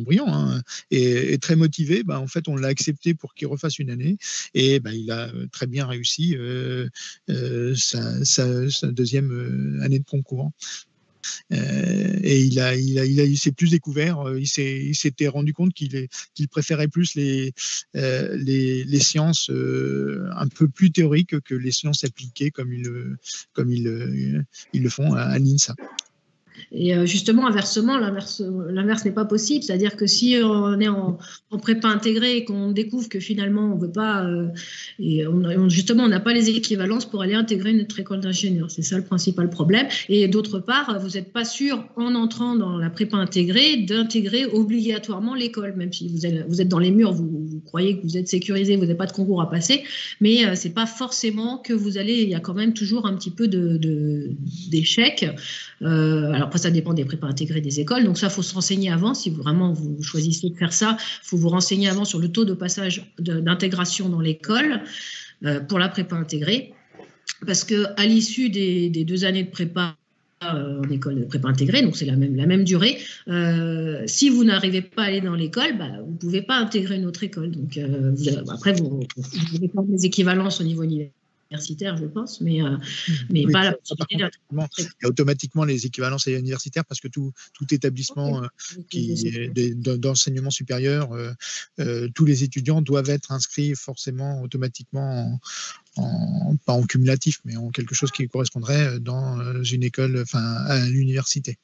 brillant et très motivé, en fait, on l'a accepté pour qu'il refasse une année, et il a très bien réussi sa deuxième année de concours. Et il s'est plus découvert, il s'était rendu compte qu'il préférait plus les sciences un peu plus théoriques que les sciences appliquées comme ils le font à l'INSA. Et justement, inversement, l'inverse n'est pas possible. C'est-à-dire que si on est en prépa intégrée et qu'on découvre que finalement on ne veut pas, justement, on n'a pas les équivalences pour aller intégrer notre école d'ingénieur. C'est ça le principal problème. Et d'autre part, vous n'êtes pas sûr, en entrant dans la prépa intégrée, d'intégrer obligatoirement l'école. Même si vous êtes dans les murs, vous croyez que vous êtes sécurisé, vous n'avez pas de concours à passer, mais ce n'est pas forcément que vous allez. Il y a quand même toujours un petit peu d'échec. Alors, Alors après, ça dépend des prépas intégrés des écoles. Donc ça, il faut se renseigner avant. Si vraiment vous choisissez de faire ça, il faut vous renseigner avant sur le taux de passage d'intégration dans l'école pour la prépa intégrée. Parce qu'à l'issue des 2 années de prépa en école de prépa intégrée, donc c'est la même durée, si vous n'arrivez pas à aller dans l'école, vous ne pouvez pas intégrer une autre école. Donc après, vous avez pas les équivalences au niveau universitaire, je pense, mais oui, pas la possibilité d'intégrer. Il y a automatiquement les équivalences universitaires parce que tout établissement d'enseignement supérieur, tous les étudiants doivent être inscrits forcément automatiquement pas en cumulatif, mais en quelque chose qui correspondrait dans une école, enfin à l'université.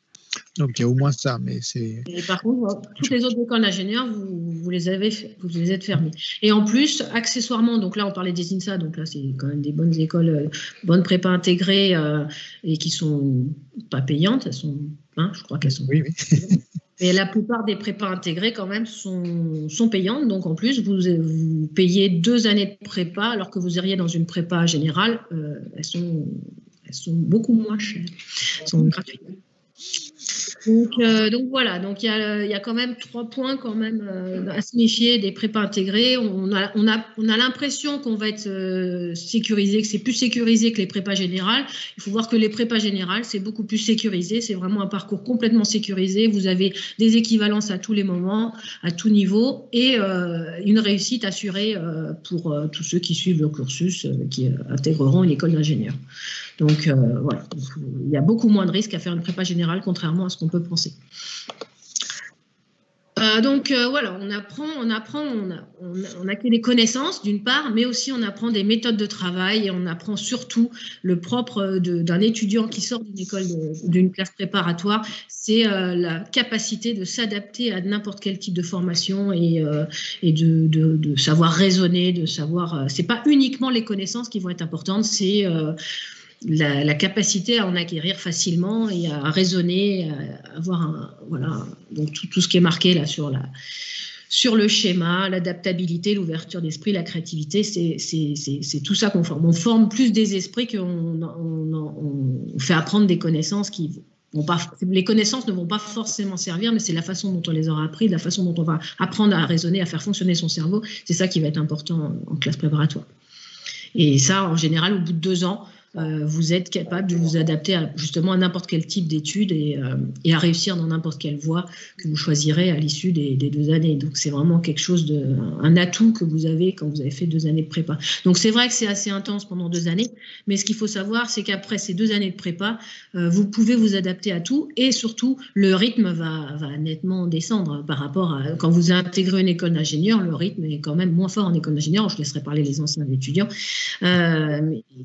Donc il y a au moins ça, mais c'est. Et par contre, toutes les autres écoles d'ingénieurs, vous les êtes fermées. Et en plus, accessoirement, donc là on parlait des INSA, donc là c'est quand même des bonnes écoles, bonnes prépas intégrées et qui sont pas payantes, elles sont, je crois qu'elles sont. Oui. Et la plupart des prépas intégrées quand même sont payantes, donc en plus vous payez 2 années de prépa alors que vous iriez dans une prépa générale, elles sont beaucoup moins chères, elles sont gratuites. Donc voilà, donc il y a quand même 3 points quand même à se méfier des prépas intégrés. On a l'impression qu'on va être sécurisé, que c'est plus sécurisé que les prépas générales. Il faut voir que les prépas générales, c'est beaucoup plus sécurisé. C'est vraiment un parcours complètement sécurisé. Vous avez des équivalences à tous les moments, à tout niveau, et une réussite assurée pour tous ceux qui suivent le cursus, qui intégreront une école d'ingénieur. Donc voilà, il y a beaucoup moins de risques à faire une prépa générale, contrairement à ce qu'on peut penser. Donc voilà, on acquiert des connaissances d'une part, mais aussi on apprend des méthodes de travail et on apprend surtout le propre d'un étudiant qui sort d'une école, d'une classe préparatoire, c'est la capacité de s'adapter à n'importe quel type de formation et de savoir raisonner, de savoir. C'est pas uniquement les connaissances qui vont être importantes, c'est la capacité à en acquérir facilement et à raisonner, à avoir donc tout ce qui est marqué là sur le schéma, l'adaptabilité, l'ouverture d'esprit, la créativité, c'est tout ça qu'on forme. On forme plus des esprits qu'on fait apprendre des connaissances qui vont pas. Les connaissances ne vont pas forcément servir, mais c'est la façon dont on les aura appris, la façon dont on va apprendre à raisonner, à faire fonctionner son cerveau. C'est ça qui va être important en classe préparatoire. Et ça, en général, au bout de 2 ans, vous êtes capable de vous adapter justement à n'importe quel type d'études et à réussir dans n'importe quelle voie que vous choisirez à l'issue des 2 années. Donc c'est vraiment quelque chose un atout que vous avez quand vous avez fait 2 années de prépa. Donc c'est vrai que c'est assez intense pendant 2 années, mais ce qu'il faut savoir, c'est qu'après ces 2 années de prépa, vous pouvez vous adapter à tout et surtout le rythme va nettement descendre par rapport à quand vous intégrez une école d'ingénieur, le rythme est quand même moins fort en école d'ingénieur. Je laisserai parler les anciens étudiants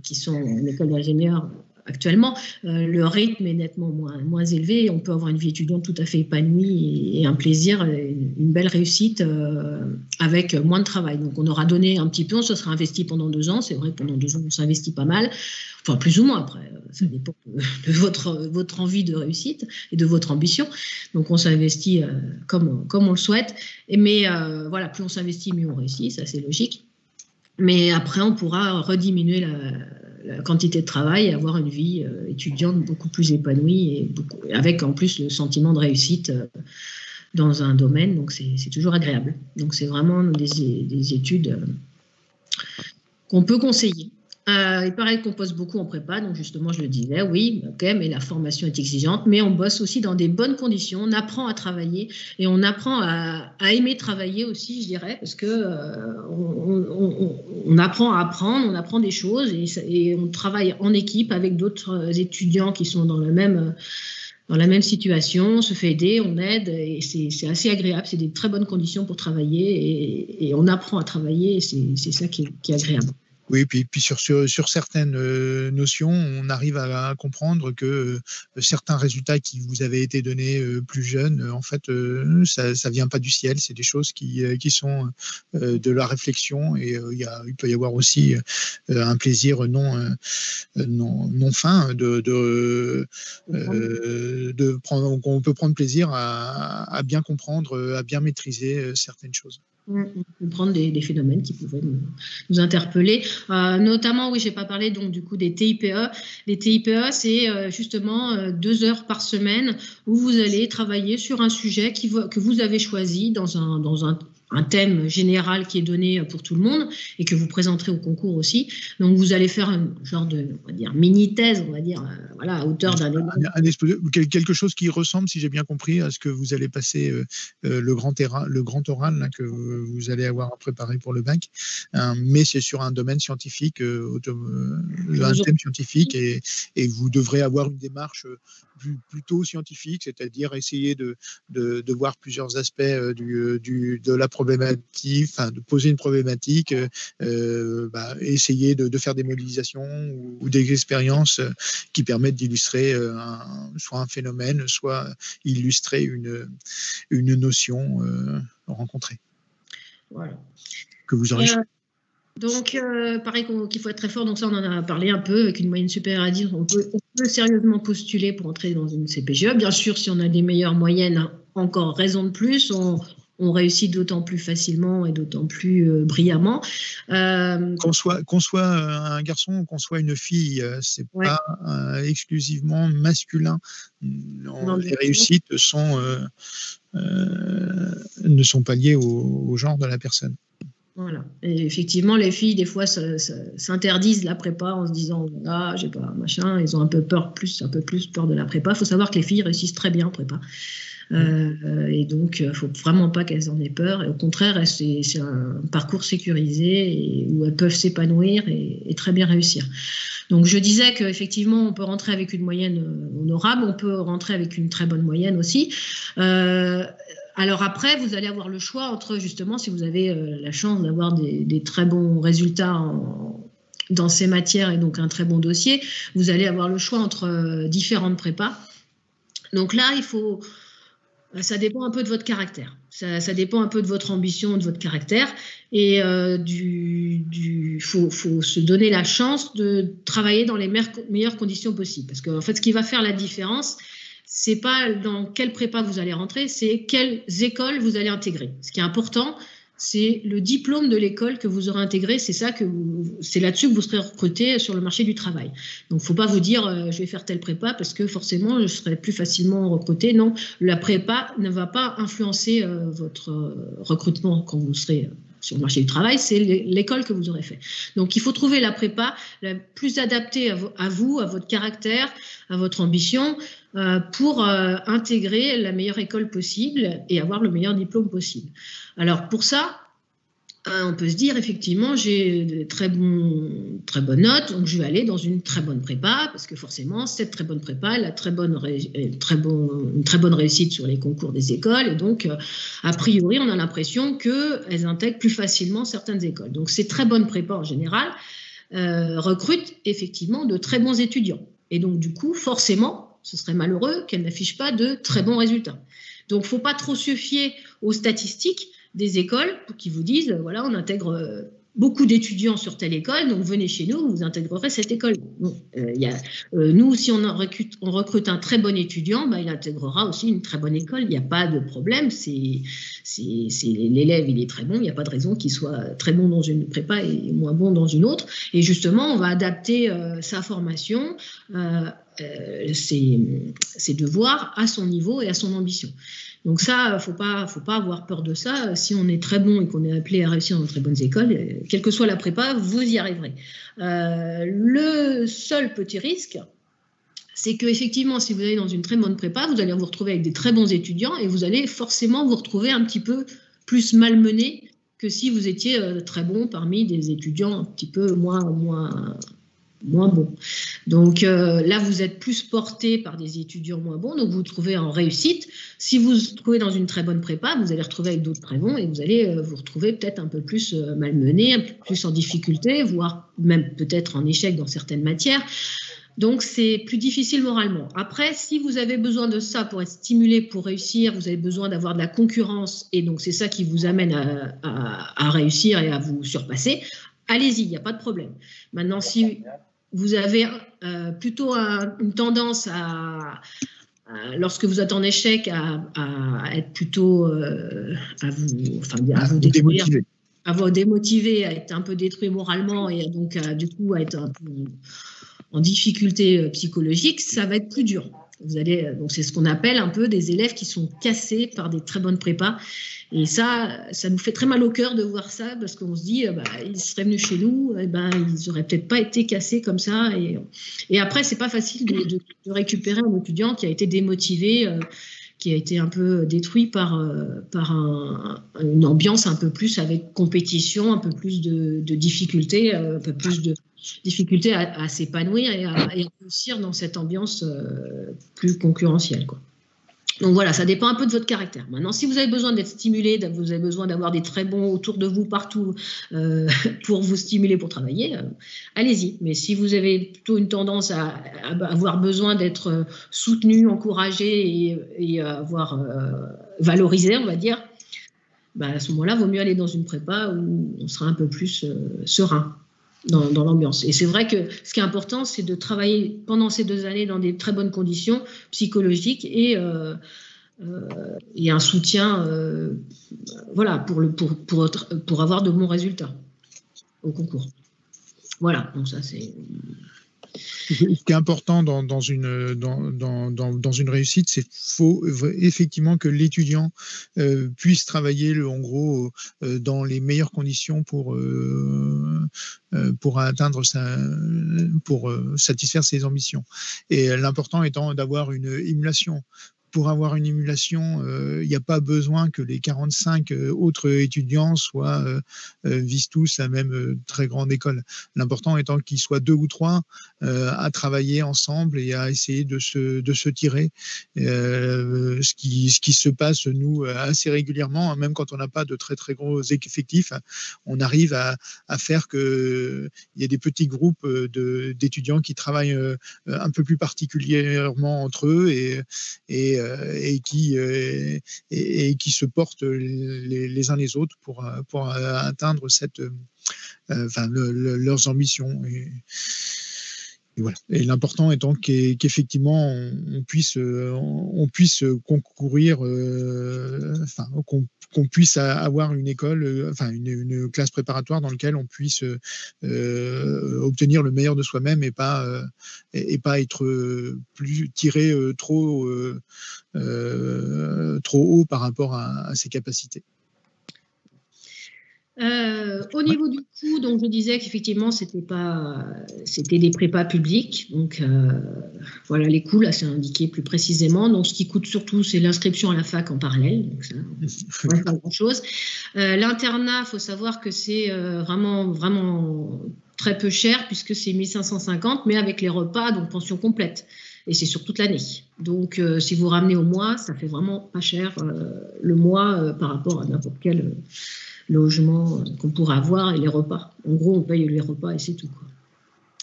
qui sont en école d'ingénieur actuellement, le rythme est nettement moins élevé. On peut avoir une vie étudiante tout à fait épanouie et un plaisir, une belle réussite avec moins de travail. Donc on aura donné un petit peu, on se sera investi pendant 2 ans. C'est vrai que pendant 2 ans, on s'investit pas mal. Enfin, plus ou moins après, ça dépend de votre envie de réussite et de votre ambition. Donc on s'investit comme on le souhaite. Mais voilà, plus on s'investit, mieux on réussit, ça c'est logique. Mais après, on pourra rediminuer la quantité de travail et avoir une vie étudiante beaucoup plus épanouie et avec en plus le sentiment de réussite dans un domaine. Donc, c'est toujours agréable. Donc, c'est vraiment des études qu'on peut conseiller. Il paraît qu'on bosse beaucoup en prépa, donc justement je le disais, oui, ok, mais la formation est exigeante, mais on bosse aussi dans des bonnes conditions, on apprend à travailler et on apprend à aimer travailler aussi, je dirais, parce que on apprend à apprendre, on apprend des choses et on travaille en équipe avec d'autres étudiants qui sont dans la même situation, on se fait aider, on aide et c'est assez agréable, c'est des très bonnes conditions pour travailler et on apprend à travailler et c'est ça qui est agréable. Oui, puis sur certaines notions, on arrive à comprendre que certains résultats qui vous avaient été donnés plus jeunes, en fait, ça vient pas du ciel. C'est des choses qui sont de la réflexion et il peut y avoir aussi un plaisir non fin de prendre. On peut prendre plaisir à bien comprendre, à bien maîtriser certaines choses. Comprendre des phénomènes qui pouvaient nous interpeller. Notamment, oui, je n'ai pas parlé donc du coup des TIPE. Les TIPE, c'est justement 2 heures par semaine où vous allez travailler sur un sujet que vous avez choisi dans un thème général qui est donné pour tout le monde et que vous présenterez au concours aussi. Donc, vous allez faire un genre de, on va dire, mini-thèse, on va dire, voilà, à hauteur d'un... Quelque chose qui ressemble, si j'ai bien compris, à ce que vous allez passer le grand oral là, que vous allez avoir préparé pour le bac, mais c'est sur un domaine scientifique, un thème scientifique, et vous devrez avoir une démarche plutôt scientifique, c'est-à-dire essayer de voir plusieurs aspects de la problématique, enfin de poser une problématique, essayer de faire des modélisations ou des expériences qui permettent d'illustrer soit un phénomène, soit illustrer une notion rencontrée. Voilà. Que vous aurez. Donc, pareil qu'il faut être très fort, donc ça on en a parlé un peu, avec une moyenne supérieure à 10, on peut sérieusement postuler pour entrer dans une CPGE. Bien sûr, si on a des meilleures moyennes, encore raison de plus, on réussit d'autant plus facilement et d'autant plus brillamment. Qu'on soit un garçon ou qu'on soit une fille, c'est pas exclusivement masculin. Les réussites ne sont pas liées au genre de la personne. Voilà. Et effectivement, les filles, des fois, s'interdisent la prépa en se disant « Ah, j'ai pas machin », ils ont un peu plus peur de la prépa. Il faut savoir que les filles réussissent très bien en prépa. Et donc, il ne faut vraiment pas qu'elles en aient peur. Et au contraire, c'est un parcours sécurisé où elles peuvent s'épanouir et très bien réussir. Donc, je disais qu'effectivement, on peut rentrer avec une moyenne honorable, on peut rentrer avec une très bonne moyenne aussi. Alors après, vous allez avoir le choix entre, justement, si vous avez la chance d'avoir des très bons résultats dans ces matières et donc un très bon dossier, vous allez avoir le choix entre différentes prépas. Donc là, ça dépend un peu de votre caractère. Ça dépend un peu de votre ambition, de votre caractère. Et faut se donner la chance de travailler dans les meilleures conditions possibles. Parce qu'en fait, ce qui va faire la différence, c'est pas dans quelle prépa vous allez rentrer, c'est quelles écoles vous allez intégrer. Ce qui est important, c'est le diplôme de l'école que vous aurez intégré. C'est là-dessus que vous serez recruté sur le marché du travail. Donc, faut pas vous dire je vais faire telle prépa parce que forcément je serai plus facilement recruté. Non, la prépa ne va pas influencer votre recrutement quand vous serez sur le marché du travail, c'est l'école que vous aurez fait. Donc, il faut trouver la prépa la plus adaptée à vous, à votre caractère, à votre ambition, pour intégrer la meilleure école possible et avoir le meilleur diplôme possible. Alors, pour ça, on peut se dire, effectivement, j'ai de très bonnes notes, donc je vais aller dans une très bonne prépa, parce que forcément, cette très bonne prépa, elle a une très bonne réussite sur les concours des écoles, et donc, a priori, on a l'impression qu'elles intègrent plus facilement certaines écoles. Donc, ces très bonnes prépas, en général, recrutent effectivement de très bons étudiants. Et donc, du coup, forcément, ce serait malheureux qu'elles n'affichent pas de très bons résultats. Donc, il ne faut pas trop se fier aux statistiques des écoles qui vous disent, voilà, on intègre beaucoup d'étudiants sur telle école, donc venez chez nous, vous intégrerez cette école. Nous, si on recrute un très bon étudiant, il intégrera aussi une très bonne école, il n'y a pas de problème, l'élève, il est très bon, il n'y a pas de raison qu'il soit très bon dans une prépa et moins bon dans une autre. Et justement, on va adapter sa formation, ses devoirs à son niveau et à son ambition. Donc ça, faut pas avoir peur de ça. Si on est très bon et qu'on est appelé à réussir dans de très bonnes écoles, quelle que soit la prépa, vous y arriverez. Le seul petit risque, c'est qu'effectivement, si vous allez dans une très bonne prépa, vous allez vous retrouver avec des très bons étudiants et vous allez forcément vous retrouver un petit peu plus malmené que si vous étiez très bon parmi des étudiants un petit peu moins bons. Donc là, vous êtes plus porté par des étudiants moins bons, donc vous vous trouvez en réussite. Si vous vous trouvez dans une très bonne prépa, vous allez retrouver avec d'autres très bons et vous allez vous retrouver peut-être un peu plus malmené, un peu plus en difficulté, voire même peut-être en échec dans certaines matières. Donc, c'est plus difficile moralement. Après, si vous avez besoin de ça pour être stimulé, pour réussir, vous avez besoin d'avoir de la concurrence et donc c'est ça qui vous amène à réussir et à vous surpasser, allez-y, il n'y a pas de problème. Maintenant, si vous avez plutôt une tendance lorsque vous êtes en échec, à être plutôt à vous détruire, à vous démotiver, à être un peu détruit moralement et donc du coup à être un peu en difficulté psychologique, ça va être plus dur. Donc c'est ce qu'on appelle un peu des élèves qui sont cassés par des très bonnes prépas. Et ça nous fait très mal au cœur de voir ça parce qu'on se dit, ils seraient venus chez nous, ils n'auraient peut-être pas été cassés comme ça. Et après, c'est pas facile de récupérer un étudiant qui a été démotivé, qui a été un peu détruit par une ambiance un peu plus avec compétition, un peu plus de difficultés, un peu plus de difficulté à s'épanouir et à réussir dans cette ambiance plus concurrentielle, quoi. Donc voilà, ça dépend un peu de votre caractère. Maintenant, si vous avez besoin d'être stimulé, vous avez besoin d'avoir des très bons autour de vous partout pour vous stimuler pour travailler, allez-y. Mais si vous avez plutôt une tendance à avoir besoin d'être soutenu, encouragé et avoir valorisé, on va dire, à ce moment-là, il vaut mieux aller dans une prépa où on sera un peu plus serein dans l'ambiance. Et c'est vrai que ce qui est important, c'est de travailler pendant ces 2 années dans des très bonnes conditions psychologiques et un soutien voilà, pour avoir de bons résultats au concours. Voilà, donc ça c'est... Ce qui est important dans une réussite, c'est faut effectivement que l'étudiant puisse travailler en gros dans les meilleures conditions pour atteindre pour satisfaire ses ambitions. Et l'important étant d'avoir une émulation. Pour avoir une émulation, il n'y a pas besoin que les 45 autres étudiants visent tous la même très grande école. L'important étant qu'ils soient 2 ou 3 à travailler ensemble et à essayer de se tirer. Ce qui se passe, nous, assez régulièrement, même quand on n'a pas de très très gros effectifs, on arrive à faire qu'il y ait des petits groupes d'étudiants qui travaillent un peu plus particulièrement entre eux et qui se portent les uns les autres pour atteindre leurs ambitions. Et voilà. Et l'important étant qu'effectivement on puisse concourir, qu'on puisse avoir une école, une classe préparatoire dans laquelle on puisse obtenir le meilleur de soi-même et pas être plus tiré trop haut par rapport à ses capacités. Au niveau du coût, donc je disais qu'effectivement c'était des prépas publics, donc voilà les coûts là c'est indiqué plus précisément. Donc ce qui coûte surtout c'est l'inscription à la fac en parallèle, donc ça c'est pas grand chose. L'internat, faut savoir que c'est vraiment vraiment très peu cher puisque c'est 1550, mais avec les repas donc pension complète. Et c'est sur toute l'année. Donc, si vous ramenez au mois, ça fait vraiment pas cher le mois par rapport à n'importe quel logement qu'on pourrait avoir et les repas. En gros, on paye les repas et c'est tout, quoi.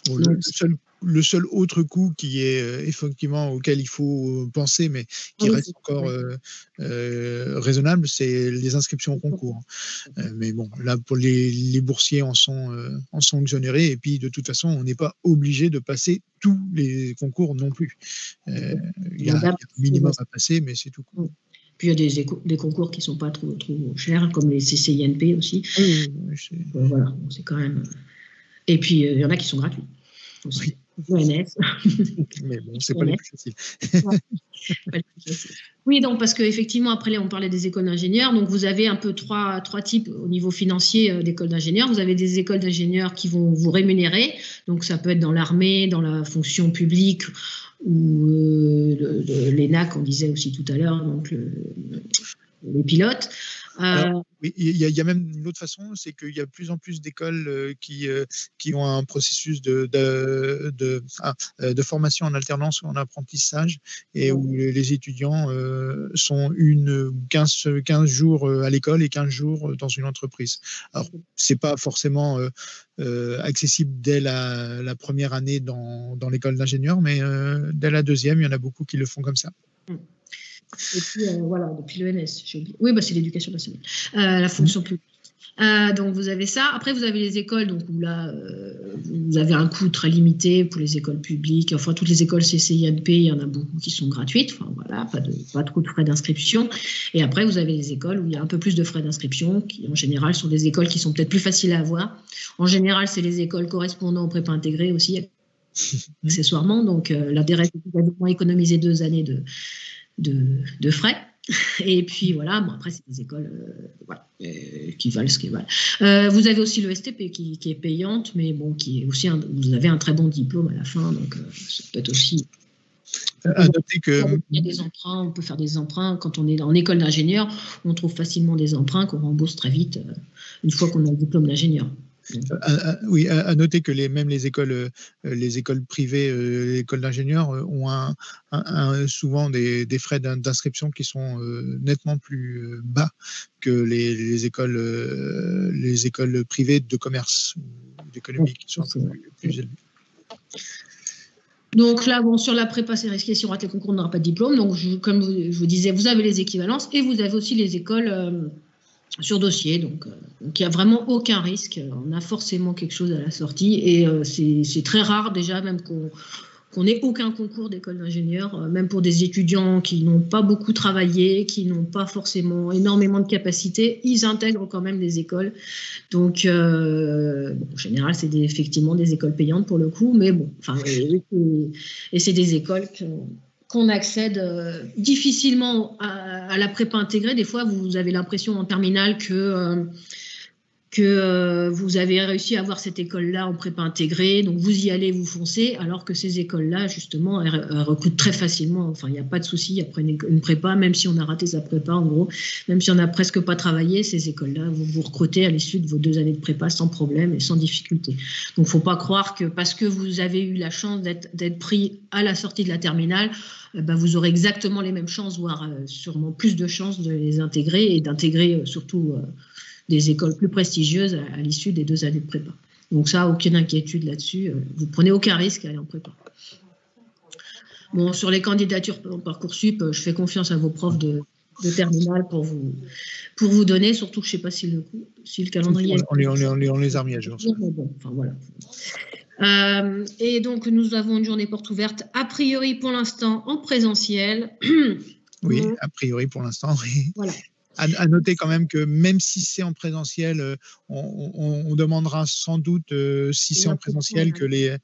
Bon, le seul autre coût qui est effectivement auquel il faut penser, mais qui reste encore raisonnable, c'est les inscriptions au concours. Mais bon, là, pour les boursiers en sont exonérés. Et puis, de toute façon, on n'est pas obligé de passer tous les concours non plus. Il y a un minimum à passer, mais c'est tout. Puis il y a des concours qui ne sont pas trop chers, comme les CCINP aussi. Voilà, c'est quand même... Et puis, il y en a qui sont gratuits aussi. l'ENS. Mais bon, c'est pas les plus faciles. Oui, donc parce qu'effectivement, après, on parlait des écoles d'ingénieurs. Donc, vous avez un peu trois types au niveau financier d'écoles d'ingénieurs. Vous avez des écoles d'ingénieurs qui vont vous rémunérer. Donc, ça peut être dans l'armée, dans la fonction publique ou l'ENAC, on disait aussi tout à l'heure, donc les pilotes. Alors, oui, il y a même une autre façon, c'est qu'il y a de plus en plus d'écoles qui ont un processus de formation en alternance ou en apprentissage et où les étudiants sont 15 jours à l'école et 15 jours dans une entreprise. Alors, c'est pas forcément accessible dès la première année dans l'école d'ingénieur, mais dès la deuxième, il y en a beaucoup qui le font comme ça. Et puis, voilà, depuis l'ENS, j'ai oublié. Oui, c'est l'éducation nationale. La fonction publique. Donc vous avez ça. Après vous avez les écoles, donc où là vous avez un coût très limité pour les écoles publiques. Enfin toutes les écoles CCINP, il y en a beaucoup qui sont gratuites. Enfin voilà, pas trop de frais d'inscription. Et après vous avez les écoles où il y a un peu plus de frais d'inscription, qui en général sont des écoles qui sont peut-être plus faciles à avoir. En général c'est les écoles correspondant aux prépa intégrés aussi, accessoirement. Donc l'intérêt c'est d'également économiser 2 années de frais. Et puis voilà, bon, après c'est des écoles voilà, qui valent ce qu'elles valent. Vous avez aussi le STP qui est payante, mais bon, qui est aussi vous avez un très bon diplôme à la fin, donc ça peut être aussi. À noter que il y a des emprunts, on peut faire des emprunts quand on est en école d'ingénieur, on trouve facilement des emprunts qu'on rembourse très vite une fois qu'on a le diplôme d'ingénieur. Oui, à noter que même les écoles privées, les écoles d'ingénieurs ont souvent des frais d'inscription qui sont nettement plus bas que les écoles privées de commerce ou d'économie qui sont un peu plus élevées. Donc là, bon, sur la prépa, c'est risqué. Si on rate les concours, on n'aura pas de diplôme. Donc, comme je vous disais, vous avez les équivalences et vous avez aussi les écoles sur dossier. Donc, il n'y a vraiment aucun risque. On a forcément quelque chose à la sortie. Et c'est très rare déjà, même qu'on n'ait aucun concours d'école d'ingénieur, même pour des étudiants qui n'ont pas beaucoup travaillé, qui n'ont pas forcément énormément de capacités, ils intègrent quand même des écoles. Donc, en général, c'est effectivement des écoles payantes pour le coup, mais bon, enfin, et c'est des écoles qu'on accède difficilement à la prépa intégrée. Des fois, vous avez l'impression en terminale que vous avez réussi à avoir cette école-là en prépa intégrée, donc vous y allez, vous foncez, alors que ces écoles-là, justement, elles recrutent très facilement. Enfin, il n'y a pas de souci après une prépa, même si on a raté sa prépa, en gros, même si on n'a presque pas travaillé, ces écoles-là, vous recrutez à l'issue de vos 2 années de prépa sans problème et sans difficulté. Donc, il ne faut pas croire que parce que vous avez eu la chance d'être pris à la sortie de la terminale, vous aurez exactement les mêmes chances, voire sûrement plus de chances de les intégrer et d'intégrer surtout des écoles plus prestigieuses à l'issue des 2 années de prépa. Donc ça, aucune inquiétude là-dessus. Vous prenez aucun risque à aller en prépa. Bon, sur les candidatures en Parcoursup, je fais confiance à vos profs de terminale pour vous donner, surtout que je ne sais pas si le calendrier... On les a remis à jour. Bon, enfin, voilà. Et donc, nous avons une journée porte ouverte, a priori pour l'instant en présentiel. Oui, a priori pour l'instant, oui. Voilà. À noter quand même que même si c'est en présentiel, on demandera sans doute, si c'est en présentiel, qu'un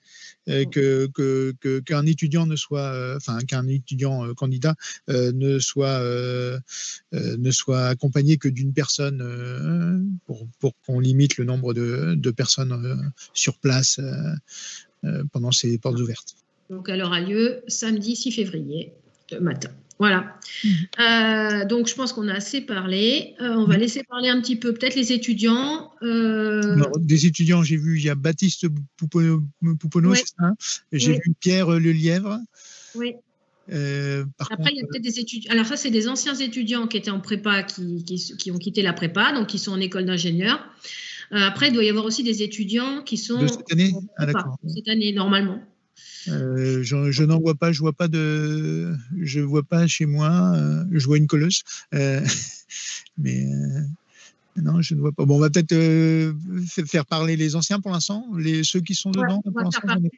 étudiant ne soit, qu'un étudiant candidat ne soit accompagné que d'une personne pour qu'on limite le nombre de personnes sur place pendant ces portes ouvertes. Donc elle aura lieu samedi 6 février matin. Voilà. Donc, je pense qu'on a assez parlé. On va laisser parler un petit peu, peut-être les étudiants. Des étudiants, j'ai vu, il y a Baptiste Pouponneau, oui. C'est ça. J'ai vu Pierre Lelièvre. Oui. Après, il y a peut-être des étudiants. Alors, ça, c'est des anciens étudiants qui étaient en prépa, qui ont quitté la prépa, donc qui sont en école d'ingénieur. Après, il doit y avoir aussi des étudiants qui sont. De cette année ? D'accord. Cette année, normalement. Je n'en vois pas, je vois pas chez moi, je vois une colosse, mais non, je ne vois pas. Bon, on va peut-être faire parler les anciens pour l'instant, ceux qui sont dedans. On va faire parler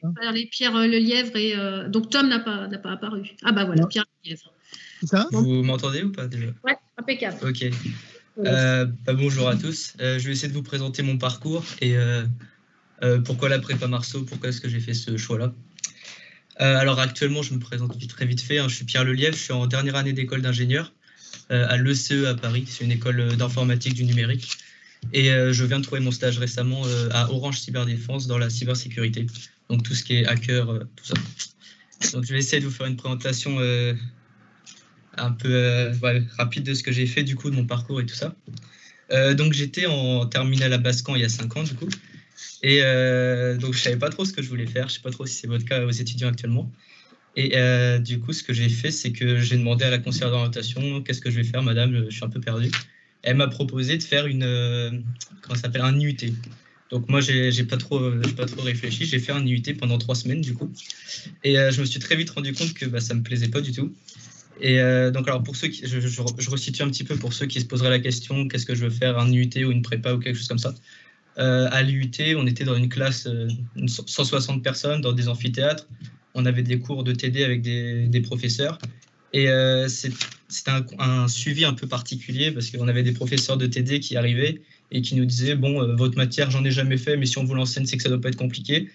Pierre Lelièvre et donc Tom n'a pas apparu. Ah bah voilà, non. Pierre Lelièvre. C'est ça ? Vous m'entendez ou pas déjà ? Ouais, impeccable. Ok. Bonjour à tous. Je vais essayer de vous présenter mon parcours et pourquoi la prépa Marceau, pourquoi est-ce que j'ai fait ce choix-là. Alors actuellement, je me présente très vite fait. Je suis Pierre Lelièvre, je suis en dernière année d'école d'ingénieur à l'ECE à Paris. C'est une école d'informatique du numérique. Et je viens de trouver mon stage récemment à Orange Cyberdéfense dans la cybersécurité. Donc tout ce qui est hacker, tout ça. Donc je vais essayer de vous faire une présentation un peu rapide de ce que j'ai fait, du coup, de mon parcours et tout ça. Donc j'étais en terminale à Bascan il y a 5 ans, du coup. Et donc, je ne savais pas trop ce que je voulais faire. Je ne sais pas trop si c'est votre cas aux étudiants actuellement. Et du coup, ce que j'ai fait, c'est que j'ai demandé à la conseillère d'orientation « Qu'est-ce que je vais faire, madame ? Je suis un peu perdu. » Elle m'a proposé de faire un IUT. Donc, moi, je n'ai pas trop réfléchi. J'ai fait un IUT pendant 3 semaines, du coup. Et je me suis très vite rendu compte que ça ne me plaisait pas du tout. Et donc, alors pour ceux qui, je resitue un petit peu pour ceux qui se poseraient la question, qu'est-ce que je veux faire, un UT ou une prépa ou quelque chose comme ça. À l'UT, on était dans une classe, 160 personnes, dans des amphithéâtres. On avait des cours de TD avec des professeurs. Et c'était un suivi un peu particulier parce qu'on avait des professeurs de TD qui arrivaient et qui nous disaient, bon, votre matière, j'en ai jamais fait, mais si on vous l'enseigne, c'est que ça doit pas être compliqué.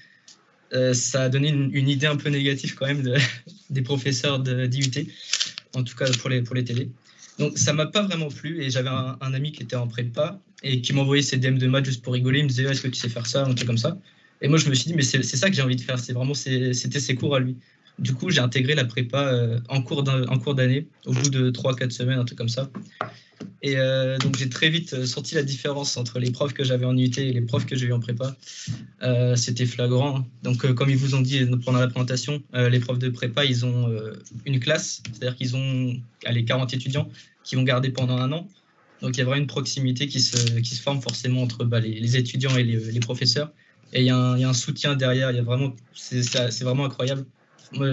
Ça a donné une idée un peu négative quand même des professeurs d'IUT, en tout cas pour les TD. Donc ça m'a pas vraiment plu et j'avais un ami qui était en prépa et qui m'envoyait ses DM de maths juste pour rigoler. Il me disait, est-ce que tu sais faire ça, un truc comme ça. Et moi je me suis dit, mais c'est ça que j'ai envie de faire, c'était ses cours à lui. Du coup j'ai intégré la prépa en cours d'année, au bout de 3-4 semaines, un truc comme ça. Et donc j'ai très vite senti la différence entre les profs que j'avais en UT et les profs que j'ai eu en prépa. C'était flagrant. Donc comme ils vous ont dit pendant la présentation, les profs de prépa, ils ont une classe, c'est-à-dire qu'ils ont 40 étudiants qui vont garder pendant 1 an. Donc il y a vraiment une proximité qui se forme forcément entre les étudiants et les professeurs. Et il y a un soutien derrière. C'est vraiment incroyable.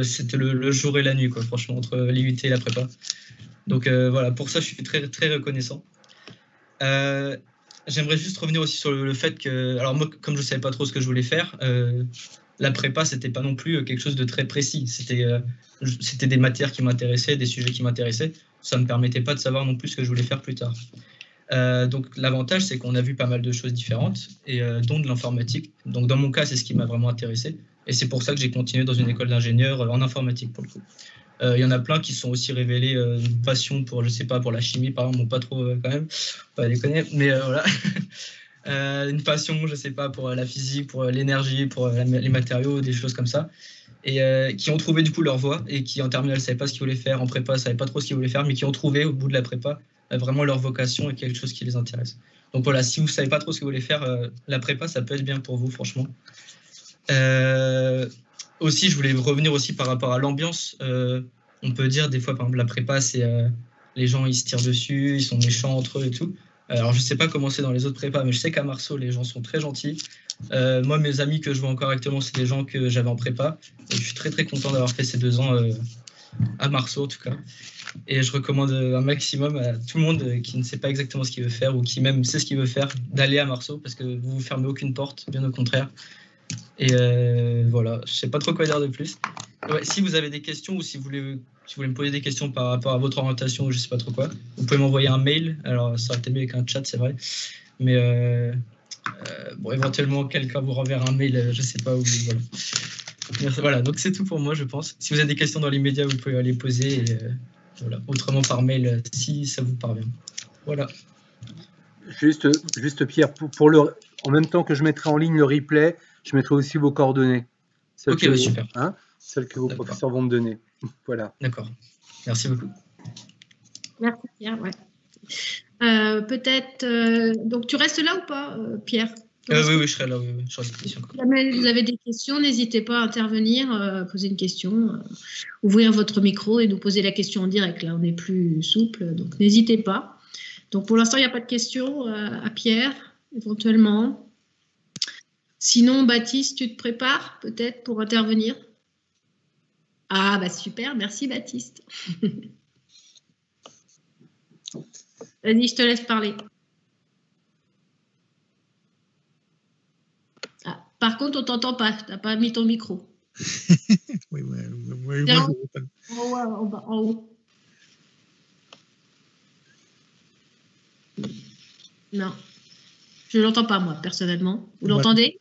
C'était le jour et la nuit, quoi, franchement, entre l'IUT et la prépa. Donc voilà, pour ça, je suis très, très reconnaissant. J'aimerais juste revenir aussi sur le fait que, alors moi, comme je ne savais pas trop ce que je voulais faire, la prépa, ce n'était pas non plus quelque chose de très précis. C'était des matières qui m'intéressaient, des sujets qui m'intéressaient. Ça ne me permettait pas de savoir non plus ce que je voulais faire plus tard. Donc l'avantage, c'est qu'on a vu pas mal de choses différentes, et dont de l'informatique. Donc dans mon cas, c'est ce qui m'a vraiment intéressé. Et c'est pour ça que j'ai continué dans une école d'ingénieur en informatique, pour le coup. Il y en a plein qui sont aussi révélés une passion pour, je sais pas, pour la chimie, par exemple, bon, pas trop quand même, pas déconner, mais voilà. Une passion, je sais pas, pour la physique, pour l'énergie, pour les matériaux, des choses comme ça. Et qui ont trouvé du coup leur voie, et qui en terminale ne savaient pas ce qu'ils voulaient faire, en prépa ne savaient pas trop ce qu'ils voulaient faire, mais qui ont trouvé au bout de la prépa vraiment leur vocation et quelque chose qui les intéresse. Donc voilà, si vous ne savez pas trop ce que vous voulez faire, la prépa, ça peut être bien pour vous, franchement. Aussi, je voulais revenir aussi par rapport à l'ambiance. On peut dire des fois, par exemple, la prépa, c'est les gens, ils se tirent dessus, ils sont méchants entre eux et tout. Alors, je ne sais pas comment c'est dans les autres prépas, mais je sais qu'à Marceau, les gens sont très gentils. Moi, mes amis que je vois encore actuellement, c'est des gens que j'avais en prépa. Et je suis très, très content d'avoir fait ces 2 ans à Marceau, en tout cas. Et je recommande un maximum à tout le monde qui ne sait pas exactement ce qu'il veut faire, ou qui même sait ce qu'il veut faire, d'aller à Marceau, parce que vous ne vous fermez aucune porte, bien au contraire. Et voilà, je ne sais pas trop quoi dire de plus. Ouais, si vous avez des questions, ou si vous voulez me poser des questions par rapport à votre orientation, ou je ne sais pas trop quoi, vous pouvez m'envoyer un mail. Alors, ça aurait été mieux avec un chat, c'est vrai. Mais bon, éventuellement, quelqu'un vous renverra un mail, je ne sais pas où. Voilà. Merci, voilà, donc c'est tout pour moi, je pense. Si vous avez des questions dans les médias, vous pouvez les poser. Et, voilà. Autrement, par mail, si ça vous parvient. Voilà. Juste Pierre, en même temps que je mettrai en ligne le replay, je mettrai aussi vos coordonnées. Ok, super. Celles que vos professeurs vont me donner. Voilà. D'accord. Merci beaucoup. Merci Pierre. Ouais. Peut-être. Donc tu restes là ou pas, Pierre? Oui, je serai là. Oui, je reste ici encore. Si vous avez des questions, n'hésitez pas à intervenir, poser une question, ouvrir votre micro et nous poser la question en direct. Là, on est plus souple, donc n'hésitez pas. Donc pour l'instant, il n'y a pas de questions à Pierre, éventuellement. Sinon, Baptiste, tu te prépares peut-être pour intervenir? Ah, bah super, merci Baptiste. Vas-y, je te laisse parler. Ah, par contre, on ne t'entend pas, tu n'as pas mis ton micro. Oui, En haut. Non, je ne l'entends pas moi, personnellement. Vous l'entendez?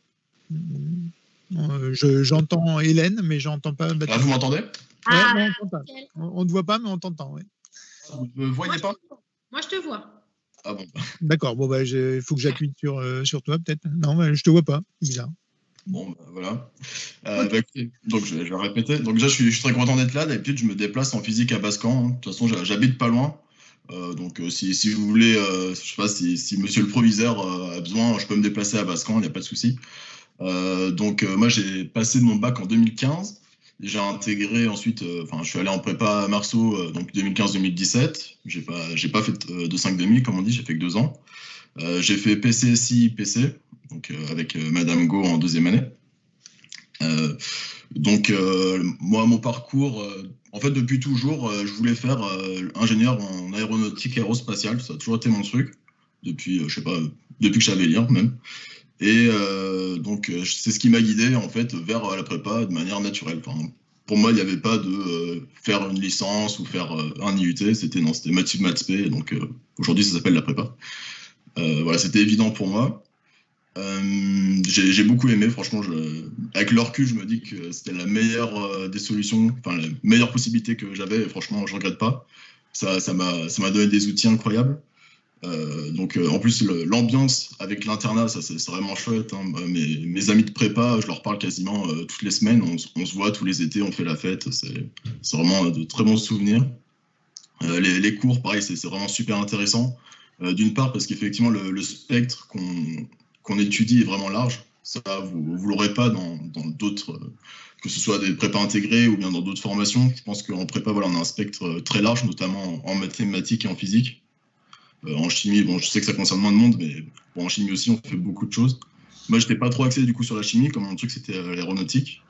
J'entends Hélène, mais je n'entends pas Baptiste. Ah, vous m'entendez? On ne te voit pas, mais on t'entend. Ouais. Vous ne me voyez pas? Moi, je te vois. Ah bon. D'accord, bon, il faut que j'appuie sur toi, peut-être. Non, je ne te vois pas, c'est bizarre. Bon, voilà. Donc, je vais répéter. Donc, déjà, je suis très content d'être là. D'habitude, je me déplace en physique à Bascan. De toute façon, j'habite pas loin. Donc, si vous voulez, je ne sais pas si monsieur le proviseur a besoin, je peux me déplacer à Bascan, il n'y a pas de souci. Moi, j'ai passé mon bac en 2015. J'ai intégré ensuite, je suis allé en prépa à Marceau, donc 2015-2017. J'ai pas fait de 5,5, comme on dit, j'ai fait que 2 ans. J'ai fait PCSI, PC, donc avec Madame Go en 2e année. Donc, moi, mon parcours, en fait, depuis toujours, je voulais faire ingénieur en aéronautique aérospatiale. Ça a toujours été mon truc, depuis, je sais pas, depuis que je savais lire même. Et donc, c'est ce qui m'a guidé, en fait, vers la prépa de manière naturelle. Enfin, pour moi, il n'y avait pas de faire une licence ou faire un IUT. C'était maths sup, maths spé. Donc, aujourd'hui, ça s'appelle la prépa. Voilà, c'était évident pour moi. J'ai beaucoup aimé, franchement. Avec le recul, je me dis que c'était la meilleure des solutions, enfin la meilleure possibilité que j'avais. Franchement, je regrette pas. Ça m'a donné des outils incroyables. Donc, en plus, l'ambiance avec l'internat, ça c'est vraiment chouette. Hein. Mes amis de prépa, je leur parle quasiment toutes les semaines. On se voit tous les étés, on fait la fête. C'est vraiment de très bons souvenirs. Les cours, pareil, c'est vraiment super intéressant. D'une part, parce qu'effectivement, le spectre qu'on étudie est vraiment large. Ça, vous l'aurez pas dans d'autres, que ce soit des prépas intégrés ou bien dans d'autres formations. Je pense qu'en prépa, voilà, on a un spectre très large, notamment en mathématiques et en physique. En chimie, bon, je sais que ça concerne moins de monde, mais bon, en chimie aussi, on fait beaucoup de choses. Moi, je n'étais pas trop axé du coup sur la chimie, comme mon truc, c'était l'aéronautique.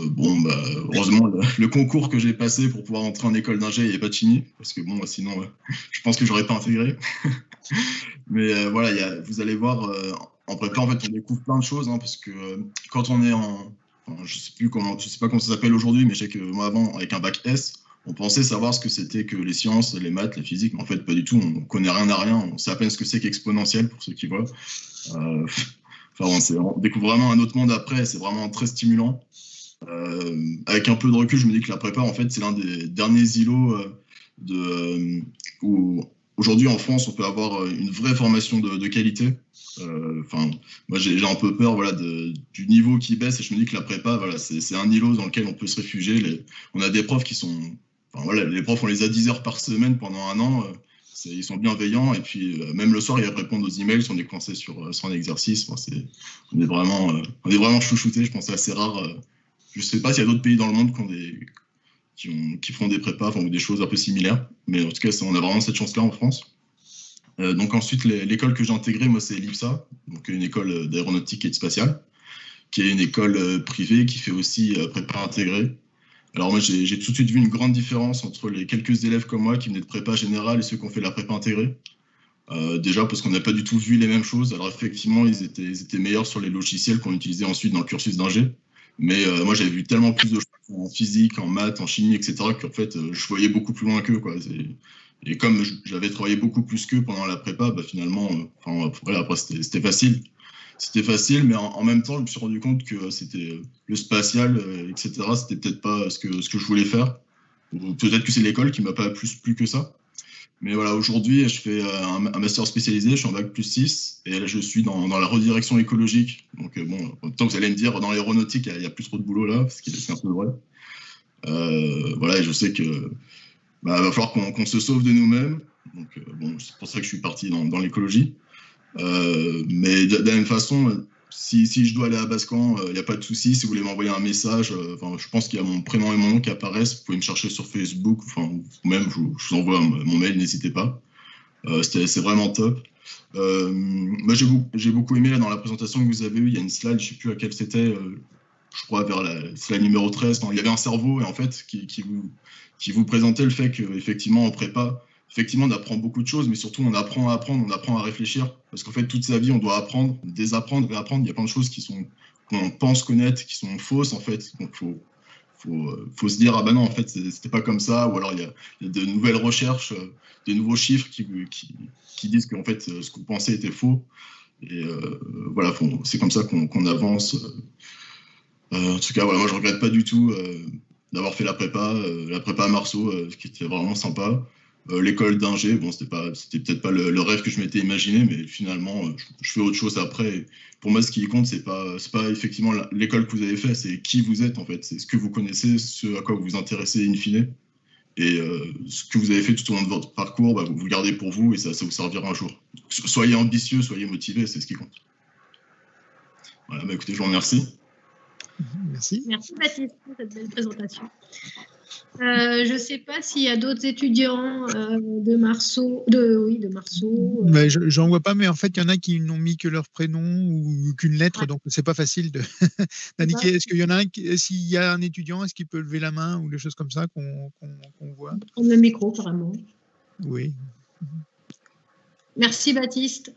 Bon, bah, heureusement, le concours que j'ai passé pour pouvoir entrer en école d'ingé, il n'y avait pas de chimie, parce que bon, sinon, je pense que j'aurais pas intégré. Mais voilà, vous allez voir, en prépa, en fait, on découvre plein de choses, hein, parce que quand on est je sais pas comment ça s'appelle aujourd'hui, mais je sais que moi avant, avec un bac S, on pensait savoir ce que c'était que les sciences, les maths, la physique, mais en fait, pas du tout. On connaît rien à rien. On sait à peine ce que c'est qu'exponentiel, pour ceux qui voient. On découvre vraiment un autre monde après. C'est vraiment très stimulant. Avec un peu de recul, je me dis que la prépa, en fait, c'est l'un des derniers îlots où aujourd'hui en France, on peut avoir une vraie formation de qualité. Moi, j'ai un peu peur, voilà, du niveau qui baisse, et je me dis que la prépa, voilà, c'est un îlot dans lequel on peut se réfugier. On a des profs qui sont, voilà, les profs, on les a 10 heures par semaine pendant un an. Ils sont bienveillants, et puis même le soir, ils répondent aux emails si on est coincé sur un exercice. On est vraiment chouchoutés. Je pense que c'est assez rare. Je ne sais pas s'il y a d'autres pays dans le monde qui font des prépas ou des choses un peu similaires, mais en tout cas, on a vraiment cette chance-là en France. Donc ensuite, l'école que j'ai intégrée, moi, c'est l'IPSA, donc une école d'aéronautique et de spatiale, qui est une école privée qui fait aussi prépa intégrée. Alors moi, j'ai tout de suite vu une grande différence entre les quelques élèves comme moi qui venaient de prépa générale et ceux qui ont fait la prépa intégrée. Déjà parce qu'on n'a pas du tout vu les mêmes choses. Alors effectivement, ils étaient meilleurs sur les logiciels qu'on utilisait ensuite dans le cursus d'ingé. Mais moi, j'avais vu tellement plus de choses en physique, en maths, en chimie, etc., qu'en fait, je voyais beaucoup plus loin qu'eux, quoi. Et comme j'avais travaillé beaucoup plus qu'eux pendant la prépa, bah, finalement, après, c'était facile. C'était facile, mais en même temps, je me suis rendu compte que c'était le spatial, etc., c'était peut-être pas ce que je voulais faire. Ou peut-être que c'est l'école qui m'a pas plus plu que ça. Mais voilà, aujourd'hui, je fais un master spécialisé, je suis en bac plus 6, et là, je suis dans la redirection écologique. Donc, bon, en même temps, vous allez me dire, dans l'aéronautique, il y a plus trop de boulot là, parce que c'est un peu vrai. Voilà, et je sais que va falloir qu'on se sauve de nous-mêmes. Donc, bon, c'est pour ça que je suis parti dans l'écologie. Mais de la même façon, si je dois aller à Bascan, il n'y a pas de souci. Si vous voulez m'envoyer un message, je pense qu'il y a mon prénom et mon nom qui apparaissent. Vous pouvez me chercher sur Facebook, ou même je vous envoie mon mail, n'hésitez pas. C'est vraiment top. Moi, j'ai beaucoup aimé là, dans la présentation que vous avez eue, il y a une slide, je ne sais plus à quelle c'était, je crois vers la slide numéro 13. Il y avait un cerveau et en fait, qui vous présentait le fait qu'effectivement, en prépa, effectivement, on apprend beaucoup de choses, mais surtout, on apprend à apprendre, on apprend à réfléchir. Parce qu'en fait, toute sa vie, on doit apprendre, désapprendre, réapprendre. Il y a plein de choses qu'on pense connaître, qui sont fausses, en fait. Donc, faut se dire, ah ben non, en fait, c'était pas comme ça. Ou alors, il y a de nouvelles recherches, des nouveaux chiffres qui disent qu'en fait, ce que vous pensez était faux. Et voilà, c'est comme ça qu'on avance. En tout cas, voilà, moi, je regrette pas du tout d'avoir fait la prépa à Marceau, qui était vraiment sympa. L'école d'ingé, bon, c'était peut-être pas le rêve que je m'étais imaginé, mais finalement, je fais autre chose après. Et pour moi, ce qui compte, c'est pas effectivement l'école que vous avez fait, c'est qui vous êtes en fait, c'est ce que vous connaissez, ce à quoi vous vous intéressez in fine. Et ce que vous avez fait tout au long de votre parcours, bah, vous le gardez pour vous et ça vous servira un jour. Soyez ambitieux, soyez motivés, c'est ce qui compte. Voilà, bah, écoutez, je vous remercie. Merci. Merci Baptiste pour cette belle présentation. Je ne sais pas s'il y a d'autres étudiants de Marceau. De Marceau. Mais j'en vois pas, mais en fait, il y en a qui n'ont mis que leur prénom ou qu'une lettre, Ouais. donc c'est pas facile d'indiquer. Est-ce qu'il y en a s'il y a un étudiant, est-ce qu'il peut lever la main ou des choses comme ça qu'on voit? Prendre le micro, carrément. Oui. Merci, Baptiste.